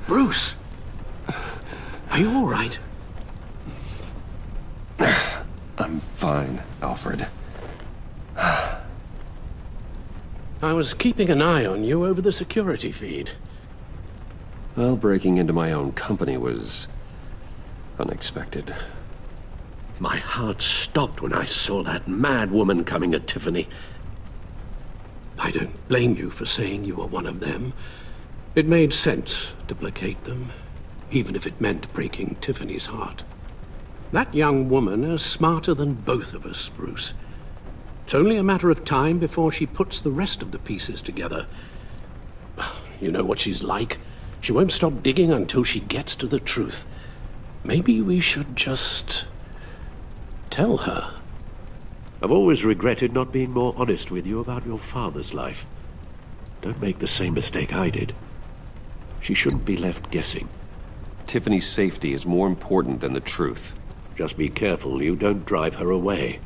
Bruce! Are you all right? I'm fine, Alfred. I was keeping an eye on you over the security feed. Well, breaking into my own company was unexpected. My heart stopped when I saw that mad woman coming at Tiffany. I don't blame you for saying you were one of them. It made sense to placate them, even if it meant breaking Tiffany's heart. That young woman is smarter than both of us, Bruce. It's only a matter of time before she puts the rest of the pieces together. You know what she's like. She won't stop digging until she gets to the truth. Maybe we should just tell her. I've always regretted not being more honest with you about your father's life. Don't make the same mistake I did. She shouldn't be left guessing. Tiffany's safety is more important than the truth. Just be careful you don't drive her away.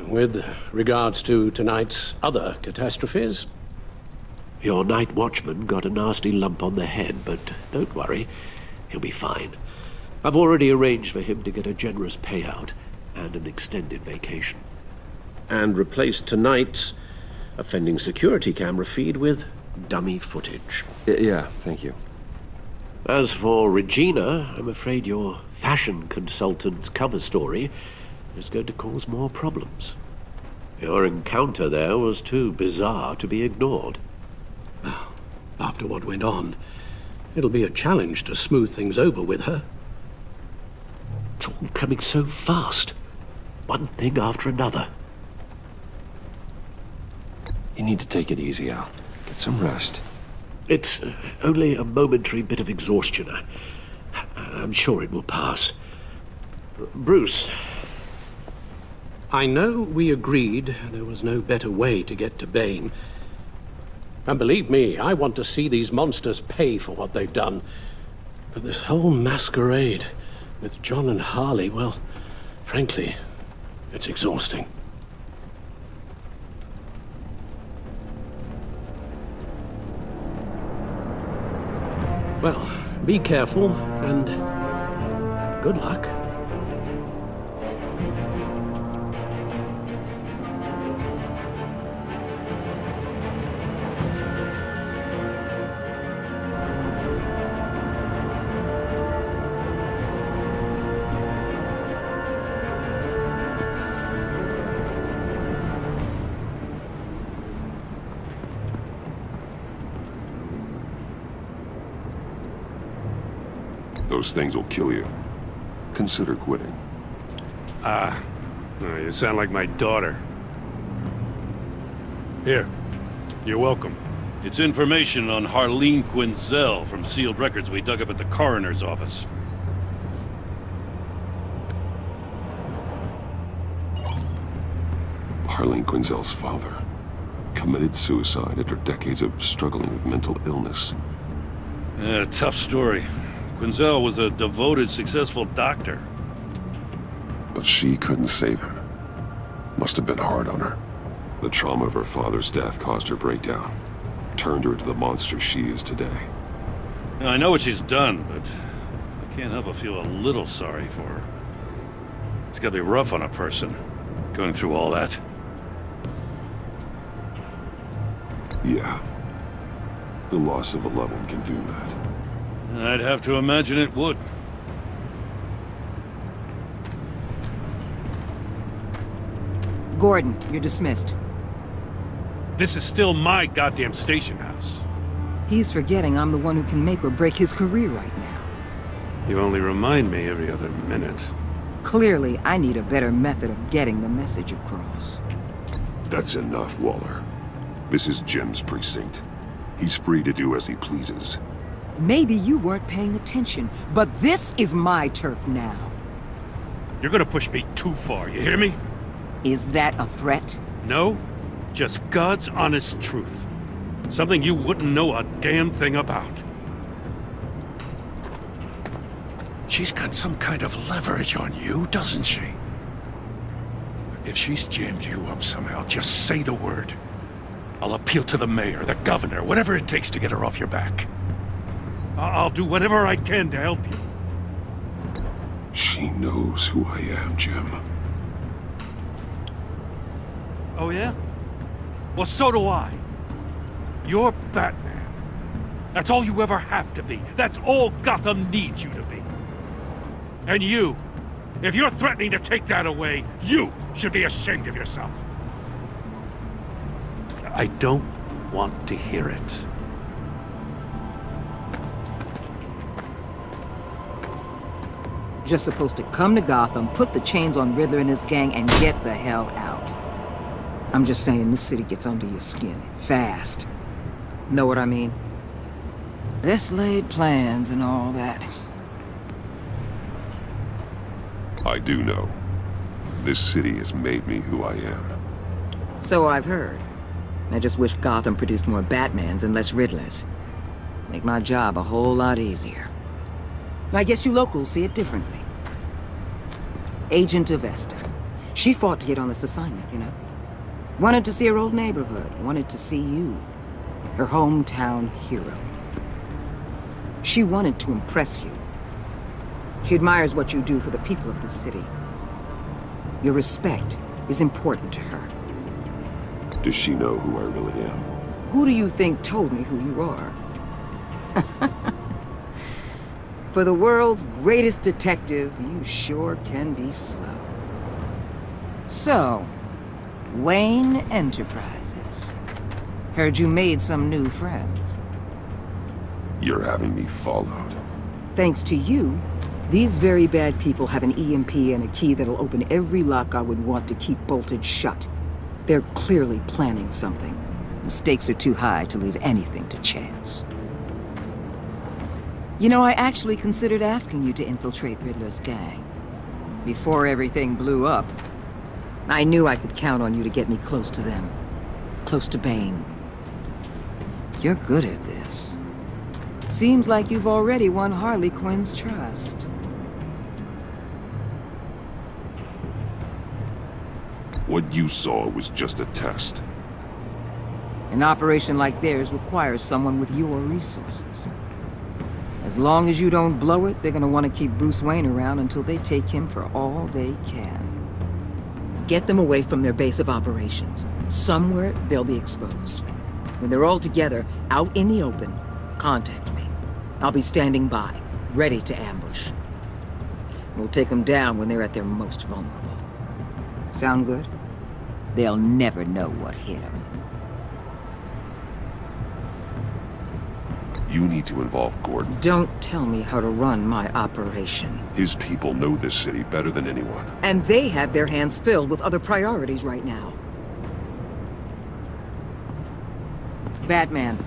With regards to tonight's other catastrophes, your night watchman got a nasty lump on the head, but don't worry, he'll be fine. I've already arranged for him to get a generous payout and an extended vacation. And replaced tonight's offending security camera feed with dummy footage. Yeah, thank you. As for Regina, I'm afraid your fashion consultant's cover story is going to cause more problems. Your encounter there was too bizarre to be ignored. Well, after what went on, it'll be a challenge to smooth things over with her. It's all coming so fast. One thing after another. You need to take it easy, Al. Get some rest. It's only a momentary bit of exhaustion. I'm sure it will pass. Bruce, I know we agreed there was no better way to get to Bane. And believe me, I want to see these monsters pay for what they've done. But this whole masquerade with John and Harley, well, frankly, it's exhausting. Well, be careful, and good luck. Those things will kill you. Consider quitting. You sound like my daughter. Here, you're welcome. It's information on Harleen Quinzel from sealed records we dug up at the coroner's office. Harleen Quinzel's father committed suicide after decades of struggling with mental illness. Yeah, tough story. Quinzel was a devoted, successful doctor. But she couldn't save him. Must have been hard on her. The trauma of her father's death caused her breakdown. Turned her into the monster she is today. Now, I know what she's done, but I can't help but feel a little sorry for her. It's gotta be rough on a person, going through all that. Yeah. The loss of a loved one can do that. I'd have to imagine it would. Gordon, you're dismissed. This is still my goddamn station house. He's forgetting I'm the one who can make or break his career right now. You only remind me every other minute. Clearly, I need a better method of getting the message across. That's enough, Waller. This is Jim's precinct. He's free to do as he pleases. Maybe you weren't paying attention, but this is my turf now. You're gonna push me too far, you hear me? Is that a threat? No, just God's honest truth. Something you wouldn't know a damn thing about. She's got some kind of leverage on you, doesn't she? If she's jammed you up somehow, just say the word. I'll appeal to the mayor, the governor, whatever it takes to get her off your back. I'll do whatever I can to help you. She knows who I am, Jim. Oh, yeah? Well, so do I. You're Batman. That's all you ever have to be. That's all Gotham needs you to be. And you, if you're threatening to take that away, you should be ashamed of yourself. I don't want to hear it. Just supposed to come to Gotham, put the chains on Riddler and his gang, and get the hell out. I'm just saying, this city gets under your skin. Fast. Know what I mean? Best laid plans and all that. I do know. This city has made me who I am. So I've heard. I just wish Gotham produced more Batmans and less Riddlers. Make my job a whole lot easier. I guess you locals see it differently. Agent Avesta. She fought to get on this assignment, you know? Wanted to see her old neighborhood. Wanted to see you. Her hometown hero. She wanted to impress you. She admires what you do for the people of this city. Your respect is important to her. Does she know who I really am? Who do you think told me who you are? For the world's greatest detective, you sure can be slow. So, Wayne Enterprises. Heard you made some new friends. You're having me followed. Thanks to you, these very bad people have an EMP and a key that'll open every lock I would want to keep bolted shut. They're clearly planning something. The stakes are too high to leave anything to chance. You know, I actually considered asking you to infiltrate Riddler's gang. Before everything blew up, I knew I could count on you to get me close to them. Close to Bane. You're good at this. Seems like you've already won Harley Quinn's trust. What you saw was just a test. An operation like theirs requires someone with your resources. As long as you don't blow it, they're gonna want to keep Bruce Wayne around until they take him for all they can. Get them away from their base of operations. Somewhere they'll be exposed. When they're all together, out in the open, contact me. I'll be standing by, ready to ambush. We'll take them down when they're at their most vulnerable. Sound good? They'll never know what hit them. You need to involve Gordon. Don't tell me how to run my operation. His people know this city better than anyone. And they have their hands filled with other priorities right now. Batman.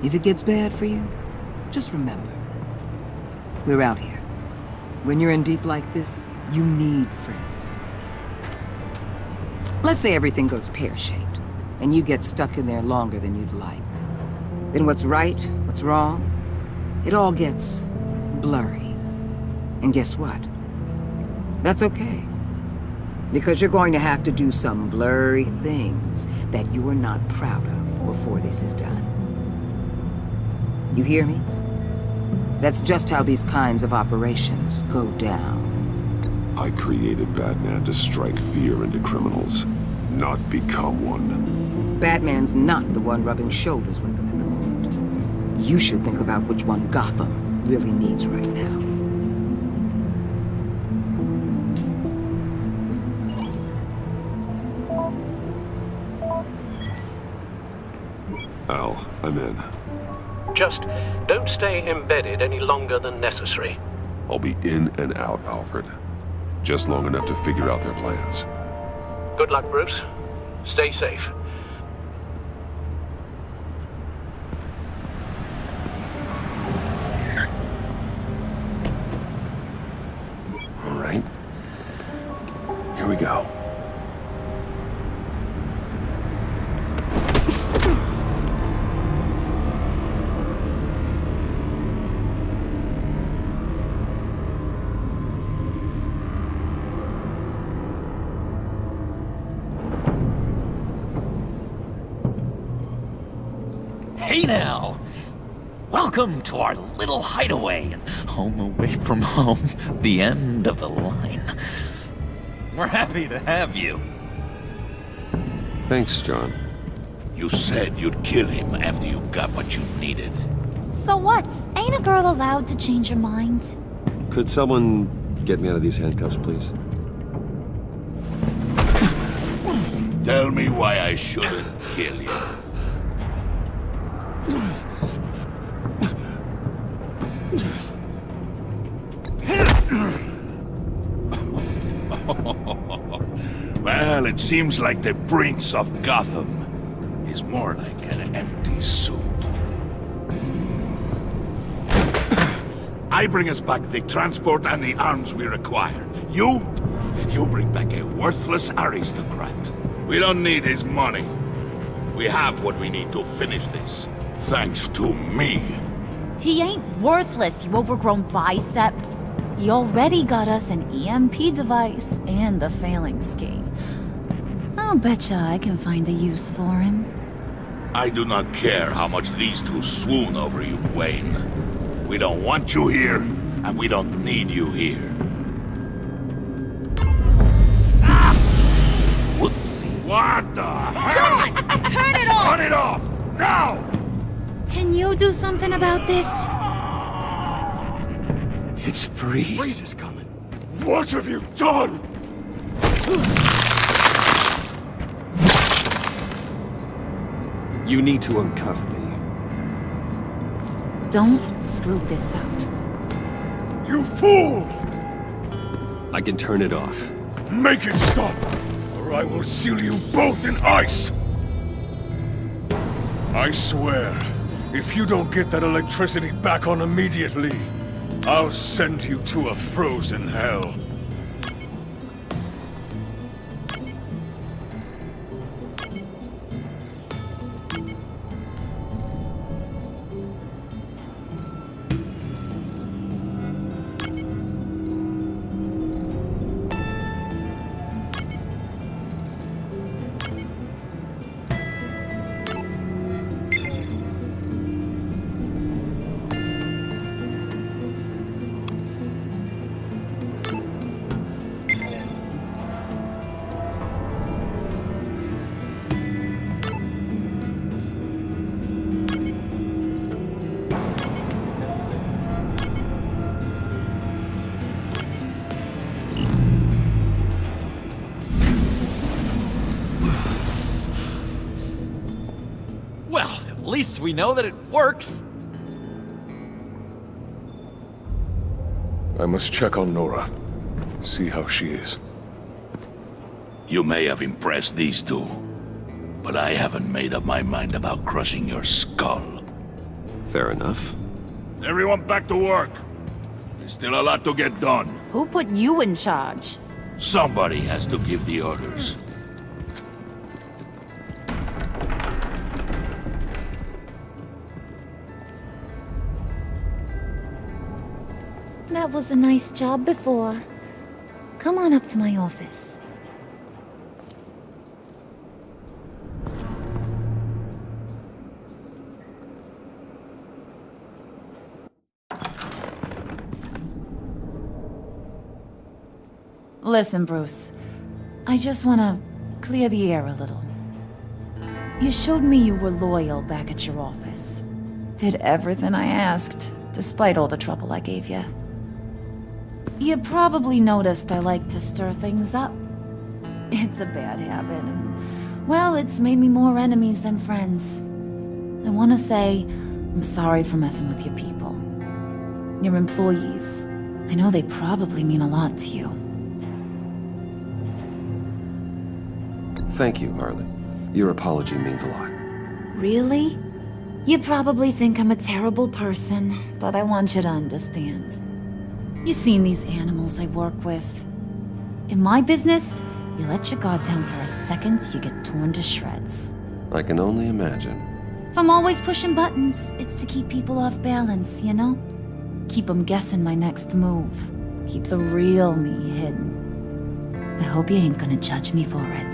If it gets bad for you, just remember. We're out here. When you're in deep like this, you need friends. Let's say everything goes pear-shaped, and you get stuck in there longer than you'd like. Then what's right, what's wrong, it all gets blurry. And guess what? That's okay. Because you're going to have to do some blurry things that you are not proud of before this is done. You hear me? That's just how these kinds of operations go down. I created Batman to strike fear into criminals, not become one. Batman's not the one rubbing shoulders with them at the moment. You should think about which one Gotham really needs right now. Al, I'm in. Just don't stay embedded any longer than necessary. I'll be in and out, Alfred. Just long enough to figure out their plans. Good luck, Bruce. Stay safe. All right. Here we go. Hey now! Welcome to our little hideaway and home away from home, the end of the line. We're happy to have you. Thanks, John. You said you'd kill him after you got what you needed. So what? Ain't a girl allowed to change her mind? Could someone get me out of these handcuffs, please? Tell me why I shouldn't kill you. Well, it seems like the Prince of Gotham is more like an empty suit. I bring us back the transport and the arms we require. You You bring back a worthless aristocrat. We don't need his money. We have what we need to finish this. Thanks to me. He ain't worthless, you overgrown bicep. He already got us an EMP device and the failing ski. I'll betcha I can find a use for him. I do not care how much these two swoon over you, Wayne. We don't want you here, and we don't need you here. Whoopsie. What the hell? John! Turn it off! Turn it off! Now! Can you do something about this? It's Freeze. Freeze is coming. What have you done? You need to uncuff me. Don't screw this up. You fool! I can turn it off. Make it stop, or I will seal you both in ice! I swear, if you don't get that electricity back on immediately, I'll send you to a frozen hell. At least we know that it works. I must check on Nora. See how she is. You may have impressed these two, but I haven't made up my mind about crushing your skull. Fair enough. Everyone back to work. There's still a lot to get done. Who put you in charge? Somebody has to give the orders. That was a nice job before. Come on up to my office. Listen, Bruce. I just want to clear the air a little. You showed me you were loyal back at your office. Did everything I asked, despite all the trouble I gave you. You probably noticed I like to stir things up. It's a bad habit, and, well, it's made me more enemies than friends. I want to say I'm sorry for messing with your people. Your employees. I know they probably mean a lot to you. Thank you, Harlan. Your apology means a lot. Really? You probably think I'm a terrible person, but I want you to understand. You've seen these animals I work with. In my business, you let your guard down for a second, you get torn to shreds. I can only imagine. If I'm always pushing buttons, it's to keep people off balance, you know? Keep them guessing my next move. Keep the real me hidden. I hope you ain't gonna judge me for it.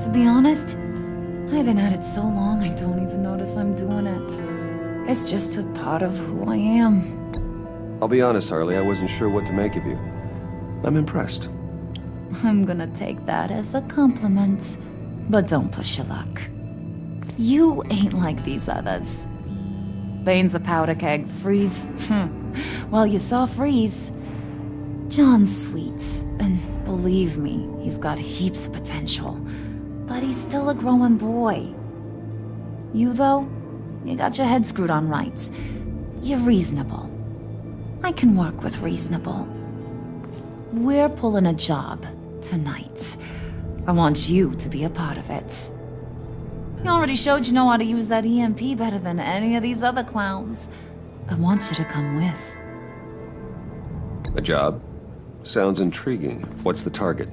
To be honest, I've been at it so long I don't even notice I'm doing it. It's just a part of who I am. I'll be honest, Harley, I wasn't sure what to make of you. I'm impressed. I'm gonna take that as a compliment. But don't push your luck. You ain't like these others. Bane's a powder keg. Freeze. Well, you saw Freeze. John's sweet, and believe me, he's got heaps of potential. But he's still a growing boy. You, though, you got your head screwed on right. You're reasonable. I can work with reasonable. We're pulling a job tonight. I want you to be a part of it. You already showed you know how to use that EMP better than any of these other clowns. I want you to come with. A job? Sounds intriguing. What's the target?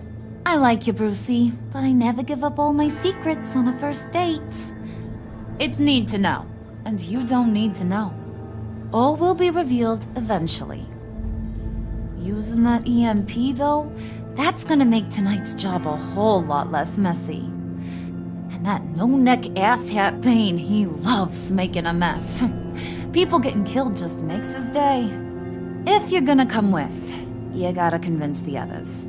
I like you, Brucey, but I never give up all my secrets on a first date. It's need to know, and you don't need to know. All will be revealed eventually. Using that EMP, though, that's gonna make tonight's job a whole lot less messy. And that no-neck asshat Bane, he loves making a mess. People getting killed just makes his day. If you're gonna come with, you gotta convince the others.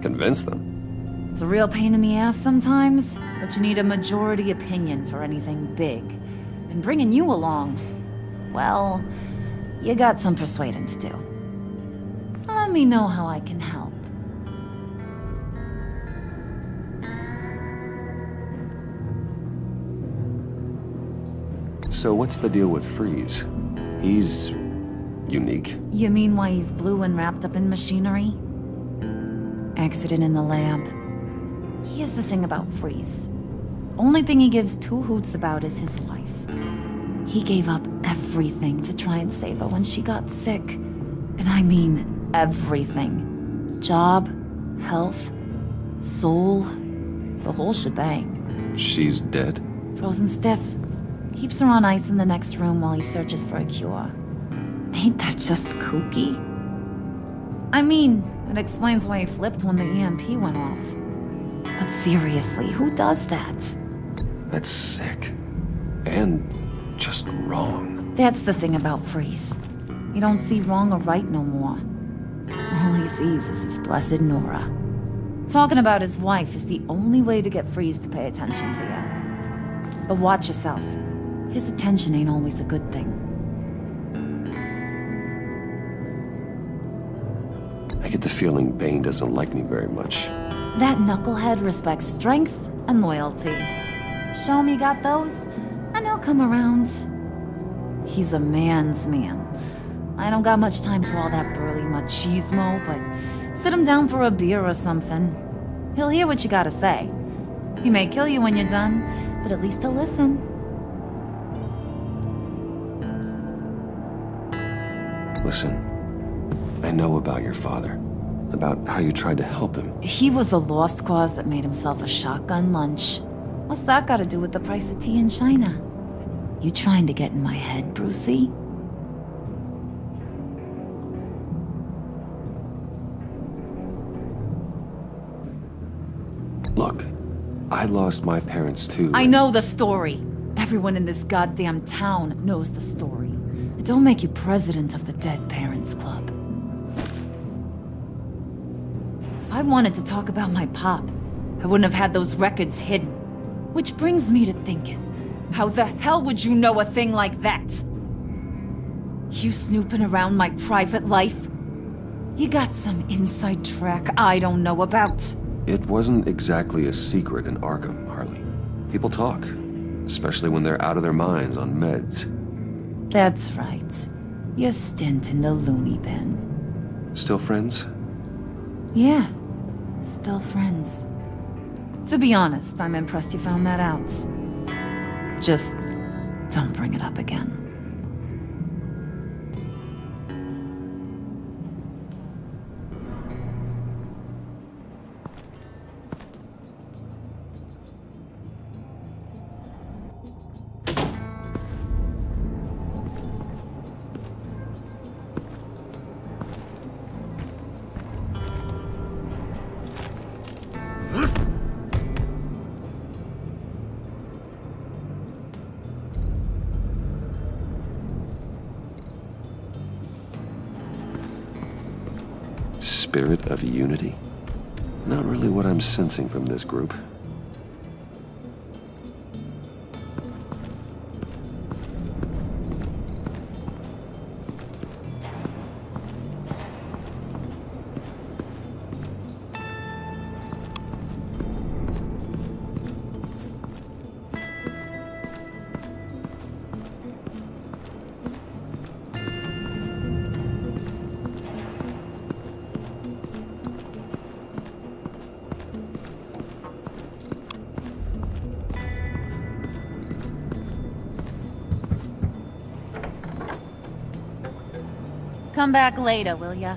Convince them? It's a real pain in the ass sometimes, but you need a majority opinion for anything big. And bringing you along, well, you got some persuading to do. Let me know how I can help. So what's the deal with Freeze? He's... unique? You mean why he's blue and wrapped up in machinery? Accident in the lab. Here's the thing about Freeze. Only thing he gives two hoots about is his wife. He gave up everything to try and save her when she got sick. And I mean everything. Job, health, soul, the whole shebang. She's dead? Frozen stiff. Keeps her on ice in the next room while he searches for a cure. Ain't that just kooky? I mean, it explains why he flipped when the EMP went off. But seriously, who does that? That's sick. And just wrong. That's the thing about Freeze. You don't see wrong or right no more. All he sees is his blessed Nora. Talking about his wife is the only way to get Freeze to pay attention to you. But watch yourself. His attention ain't always a good thing. I get the feeling Bane doesn't like me very much. That knucklehead respects strength and loyalty. Show him you got those, and he'll come around. He's a man's man. I don't got much time for all that burly machismo, but sit him down for a beer or something. He'll hear what you gotta say. He may kill you when you're done, but at least he'll listen. Listen, I know about your father. About how you tried to help him. He was a lost cause that made himself a shotgun lunch. What's that got to do with the price of tea in China? You trying to get in my head, Brucey? Look, I lost my parents too. I know the story. Everyone in this goddamn town knows the story. It don't make you president of the Dead Parents Club. If I wanted to talk about my pop, I wouldn't have had those records hidden. Which brings me to thinking, how the hell would you know a thing like that? You snooping around my private life? You got some inside track I don't know about. It wasn't exactly a secret in Arkham, Harley. People talk, especially when they're out of their minds on meds. That's right. Your stint in the loony bin. Still friends? Yeah, still friends. To be honest, I'm impressed you found that out. Just don't bring it up again. Spirit of unity? Not really what I'm sensing from this group. Come back later, will ya?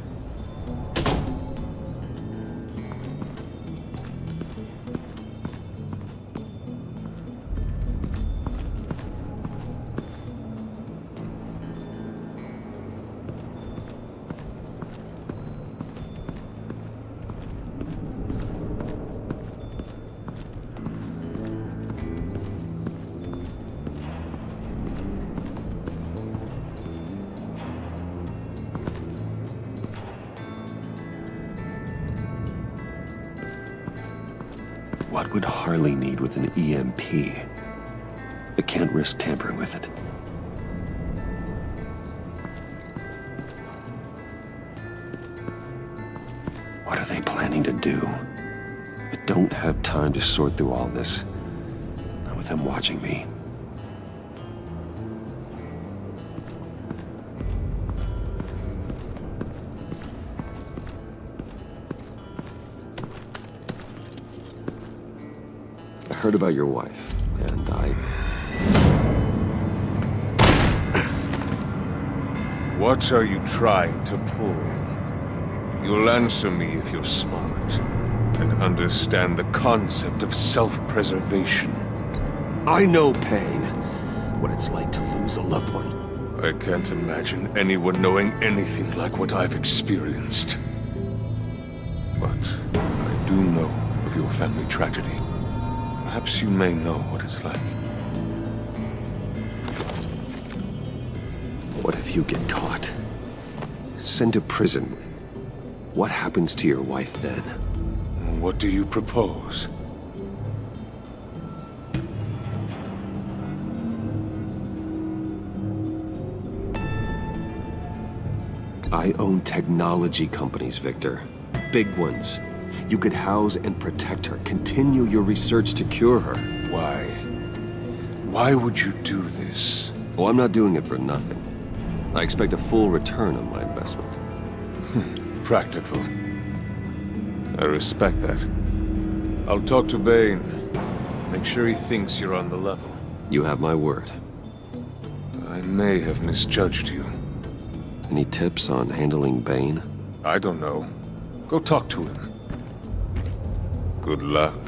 What would Harley need with an EMP? I can't risk tampering with it. What are they planning to do? I don't have time to sort through all this. Not with them watching me. I heard about your wife, and What are you trying to pull? You'll answer me if you're smart and understand the concept of self-preservation. I know pain. What it's like to lose a loved one. I can't imagine anyone knowing anything like what I've experienced. But I do know of your family tragedy. Perhaps you may know what it's like. What if you get caught? Sent to prison. What happens to your wife then? What do you propose? I own technology companies, Victor. Big ones. You could house and protect her. Continue your research to cure her. Why? Why would you do this? Oh, I'm not doing it for nothing. I expect a full return on my investment. Practical. I respect that. I'll talk to Bane. Make sure he thinks you're on the level. You have my word. I may have misjudged you. Any tips on handling Bane? I don't know. Go talk to him. Good luck.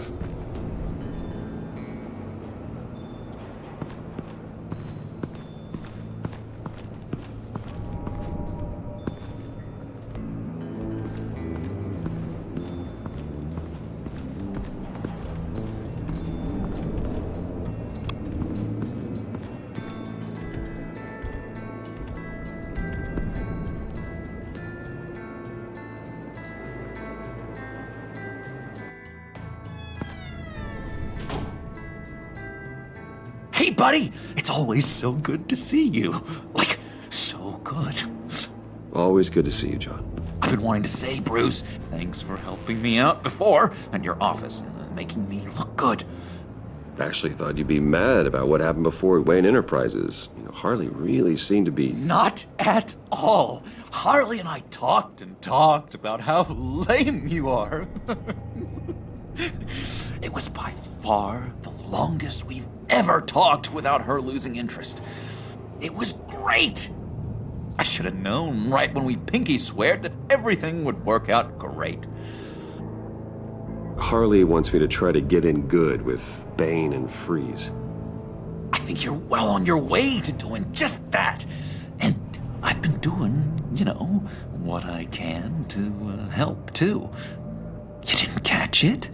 Hey, buddy! It's always so good to see you. Like, so good. Always good to see you, John. I've been wanting to say, Bruce, thanks for helping me out before at your office, making me look good. I actually thought you'd be mad about what happened before Wayne Enterprises. You know, Harley really seemed to be... Not at all. Harley and I talked and talked about how lame you are. It was by far the longest we've ever talked without her losing interest. It was great. I should have known right when we pinky sweared that everything would work out great. Harley wants me to try to get in good with Bane and Freeze. I think you're well on your way to doing just that. And I've been doing, you know, what I can to help, too. You didn't catch it?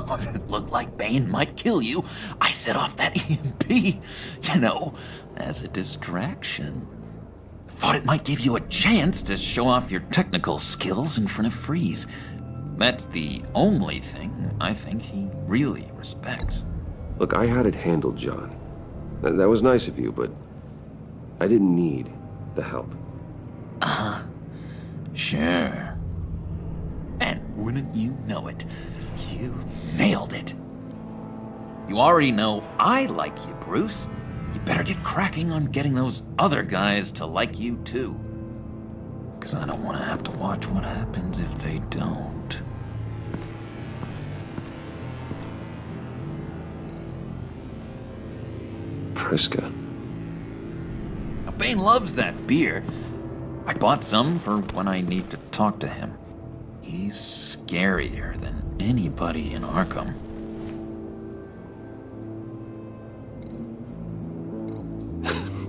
When it looked like Bane might kill you, I set off that EMP, you know, as a distraction. Thought it might give you a chance to show off your technical skills in front of Freeze. That's the only thing I think he really respects. Look, I had it handled, John. That was nice of you, but I didn't need the help. Sure. And wouldn't you know it, you nailed it. You already know I like you, Bruce. You better get cracking on getting those other guys to like you, too. Because I don't want to have to watch what happens if they don't. Priska. Now, Bane loves that beer. I bought some for when I need to talk to him. He's scarier than anybody in Arkham.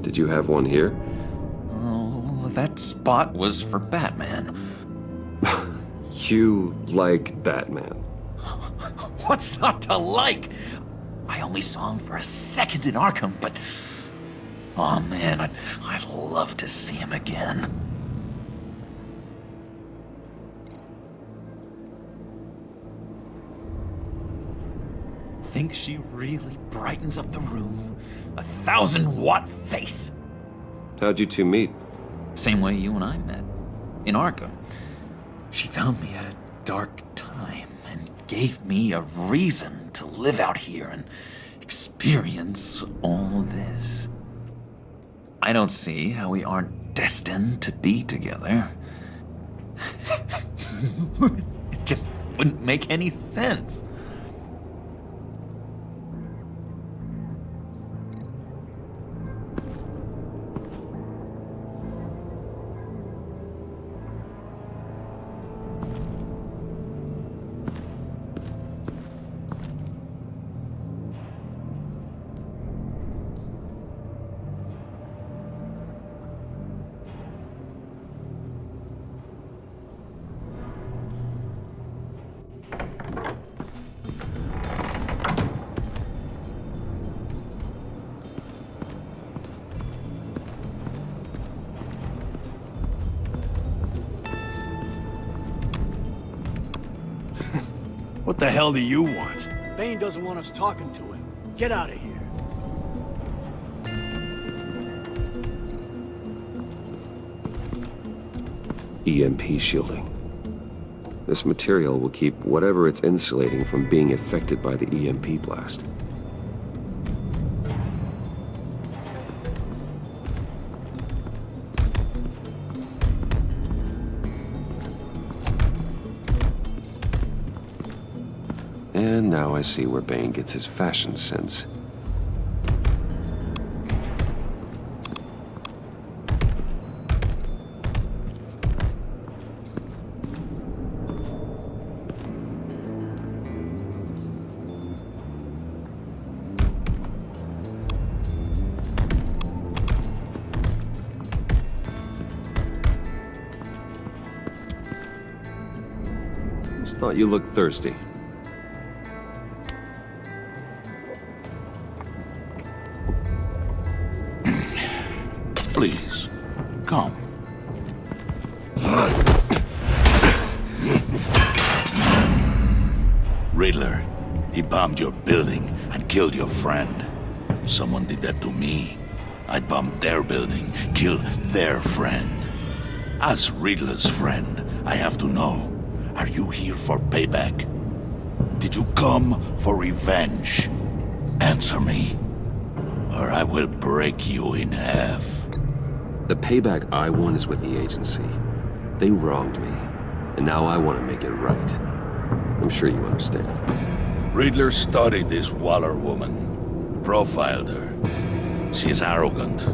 Did you have one here? Oh, that spot was for Batman. You like Batman. What's not to like? I only saw him for a second in Arkham, but... oh man, I'd love to see him again. think she really brightens up the room? A 1,000-watt face. How'd you two meet? Same way you and I met. In Arkham. She found me at a dark time and gave me a reason to live out here and experience all this. I don't see how we aren't destined to be together. It just wouldn't make any sense. What the hell do you want? Bane doesn't want us talking to him. Get out of here. EMP shielding. This material will keep whatever it's insulating from being affected by the EMP blast. And now I see where Bane gets his fashion sense. Just thought you looked thirsty. Please, come. Riddler, he bombed your building and killed your friend. Someone did that to me. I bombed their building, killed their friend. As Riddler's friend, I have to know, are you here for payback? Did you come for revenge? Answer me, or I will break you in half. The payback I want is with the agency. They wronged me, and now I want to make it right. I'm sure you understand. Riddler studied this Waller woman, profiled her. She is arrogant,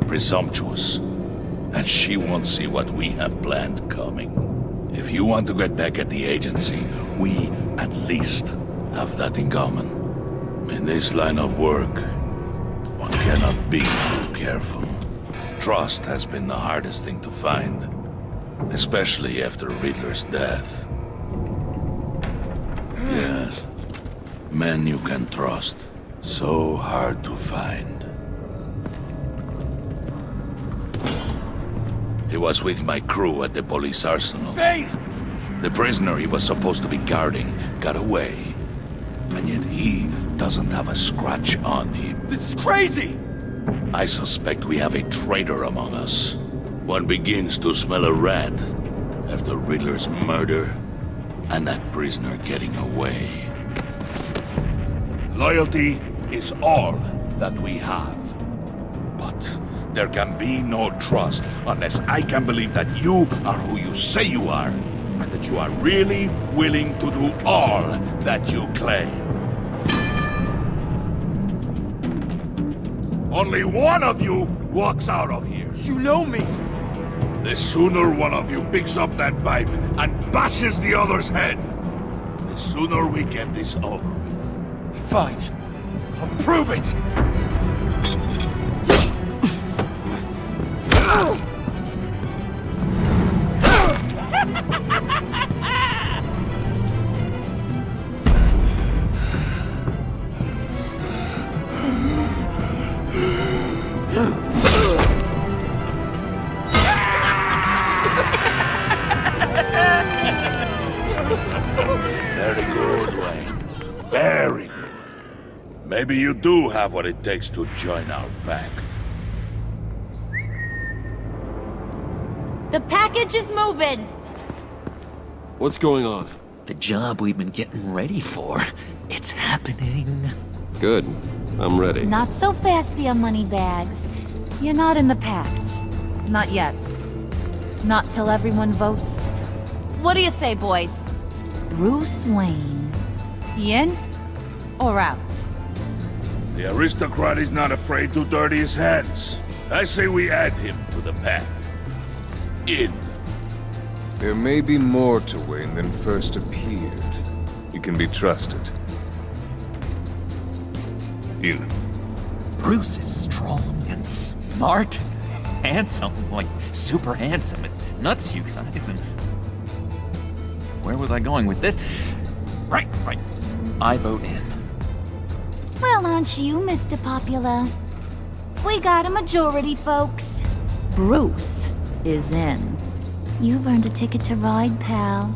presumptuous, and she won't see what we have planned coming. If you want to get back at the agency, we at least have that in common. In this line of work, one cannot be too careful. Trust has been the hardest thing to find, especially after Riddler's death. Yes, men you can trust, so hard to find. He was with my crew at the police arsenal. Bane! The prisoner he was supposed to be guarding got away, and yet he doesn't have a scratch on him. This is crazy! I suspect we have a traitor among us. One begins to smell a rat after Riddler's murder and that prisoner getting away. Loyalty is all that we have. But there can be no trust unless I can believe that you are who you say you are, and that you are really willing to do all that you claim. Only one of you walks out of here. You know me. The sooner one of you picks up that pipe and bashes the other's head, the sooner we get this over with. Fine. I'll prove it! Very good, Wayne. Very good. Maybe you do have what it takes to join our pact. The package is moving! What's going on? The job we've been getting ready for. It's happening. Good. I'm ready. Not so fast, the Moneybags. You're not in the pact. Not yet. Not till everyone votes. What do you say, boys? Bruce Wayne. In or out? The aristocrat is not afraid to dirty his hands. I say we add him to the pact. In. There may be more to Wayne than first appeared. You can be trusted. In. Bruce is strong and smart and handsome, like super handsome. It's nuts, you guys. And where was I going with this? Right. I vote in. Well, aren't you, Mr. Popular? We got a majority, folks. Bruce is in. You've earned a ticket to ride, pal.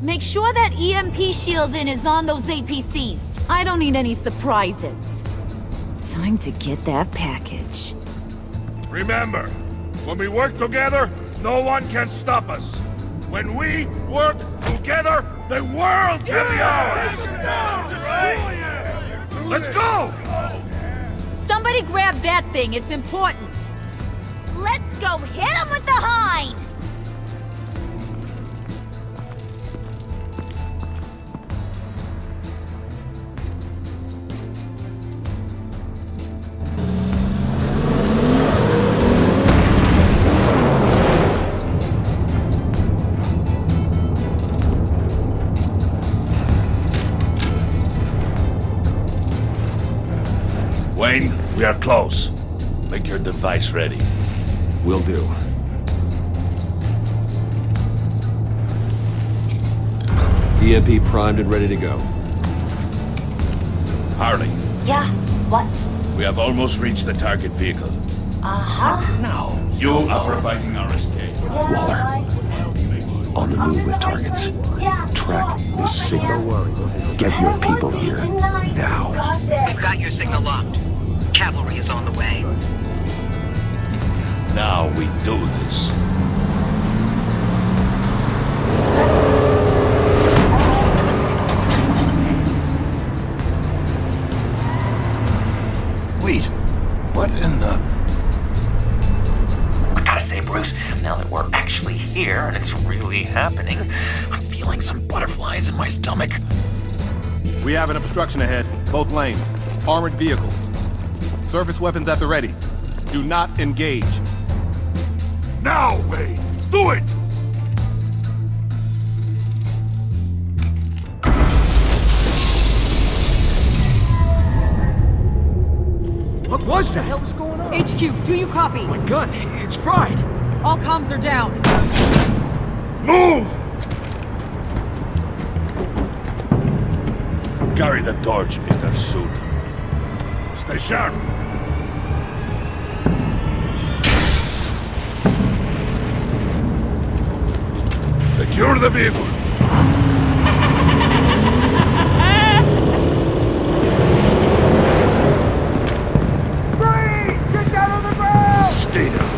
Make sure that EMP shielding is on those APCs. I don't need any surprises. Time to get that package. Remember, when we work together, no one can stop us. When we work together, the world can be ours! Let's go! Somebody grab that thing, it's important. Let's go hit him with the hind! Wayne, we are close. Make your device ready. Will do. EMP primed and ready to go. Harley. Yeah, what? We have almost reached the target vehicle. Uh-huh. Now, you are providing our escape. Waller. On the move with targets. Track this signal. Get your people here. Now. We've got your signal locked. Cavalry is on the way. Now we do this. Wait, what in the... I gotta say, Bruce, now that we're actually here and it's really happening, I'm feeling some butterflies in my stomach. We have an obstruction ahead, both lanes. Armored vehicles. Service weapons at the ready. Do not engage. Now, Wayne! Do it! What was that? What the hell is going on? HQ, do you copy? My gun, it's fried. All comms are down. Move! Carry the torch, Mr. Suit. Stay sharp. Secure the vehicle. Stay down.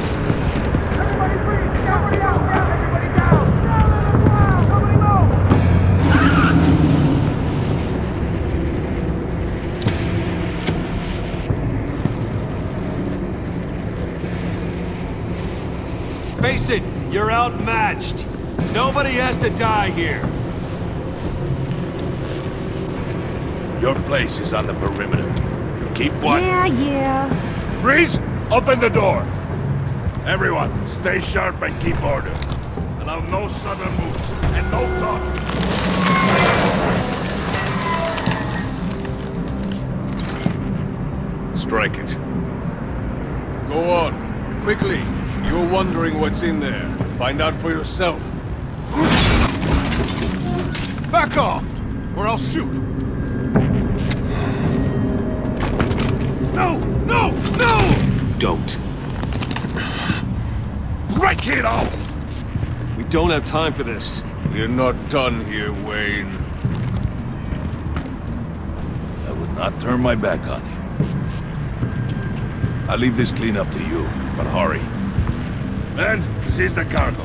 Everybody freeze! Everybody out! Down! Everybody down! Down! Nobody move! Face it, you're outmatched. Nobody has to die here. Your place is on the perimeter. You keep watch. Yeah. Freeze! Open the door! Everyone, stay sharp and keep order. Allow no sudden moves, and no talking. Strike it. Go on. Quickly. You're wondering what's in there. Find out for yourself. Back off, or I'll shoot. No! No! No! Don't. Break it off! We don't have time for this. We're not done here, Wayne. I would not turn my back on him. I'll leave this clean up to you, but hurry. Men, seize the cargo.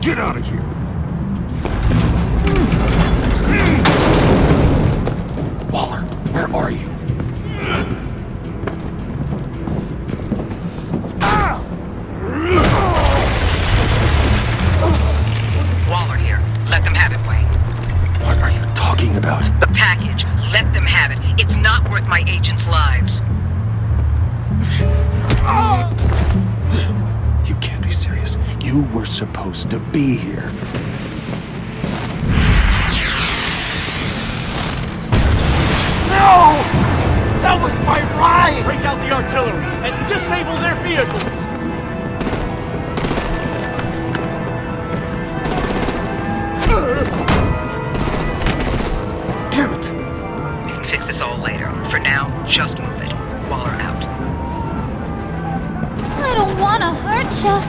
Get out of here! Waller, where are you? Waller here. Let them have it, Wayne. What are you talking about? The package. Let them have it. It's not worth my agents' lives. You can't be serious. You were supposed to be here. No! That was my ride! Break out the artillery and disable their vehicles! Damn it! We can fix this all later. For now, just move it. Waller out. I don't want to hurt ya,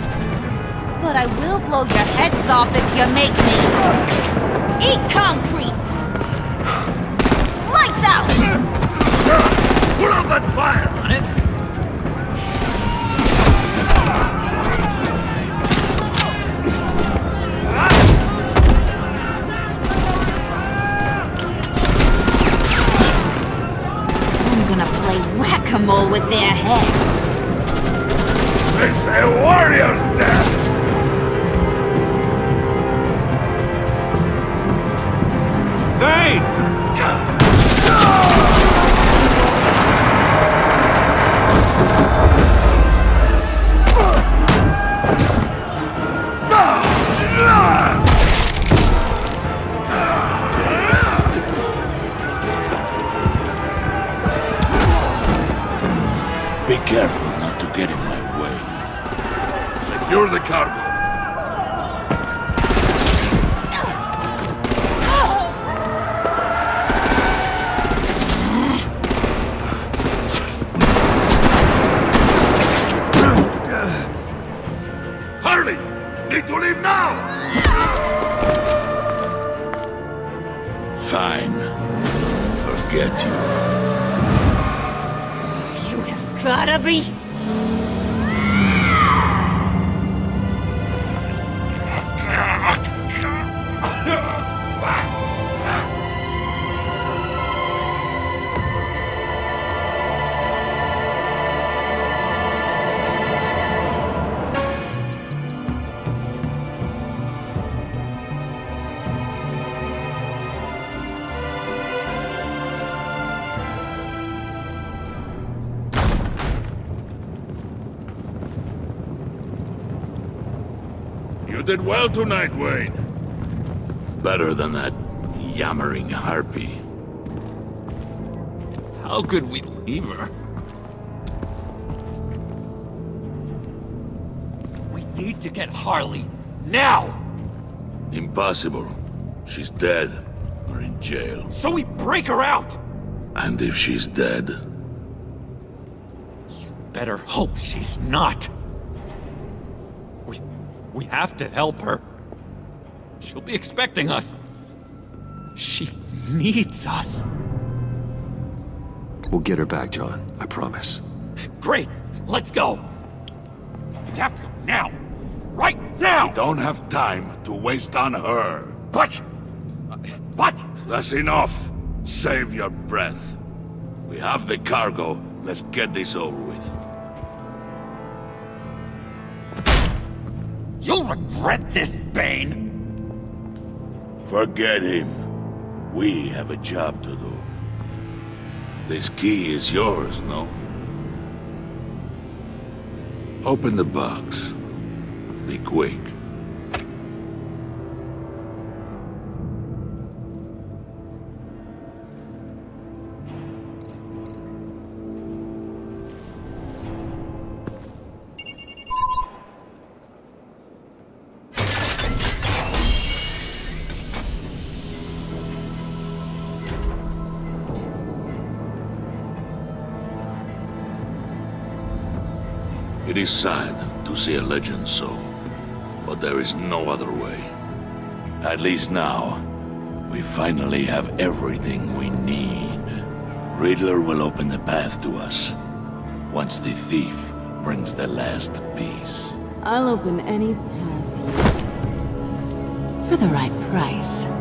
but I will blow your heads off if you make me. Eat concrete! Lights out! Put out that fire! On it? I'm gonna play whack-a-mole with their heads. It's a warrior's death! Hey! Be careful not to get in my way. Secure the cargo. Hurry! Need to leave now! Fine. Forget you. You have gotta be... You did well tonight, Wayne. Better than that yammering harpy. How could we leave her? We need to get Harley, now! Impossible. She's dead, or in jail. So we break her out! And if she's dead? Better hope she's not. We have to help her. She'll be expecting us. She needs us. We'll get her back, John. I promise. Great. Let's go. We have to go now. Right now! We don't have time to waste on her. What? What? That's enough. Save your breath. We have the cargo. Let's get this over with. You'll regret this, Bane! Forget him. We have a job to do. This key is yours, no? Open the box. Be quick. It is sad to see a legend so, but there is no other way. At least now, We finally have everything we need. Riddler will open the path to us once the thief brings the last piece. I'll open any path for the right price.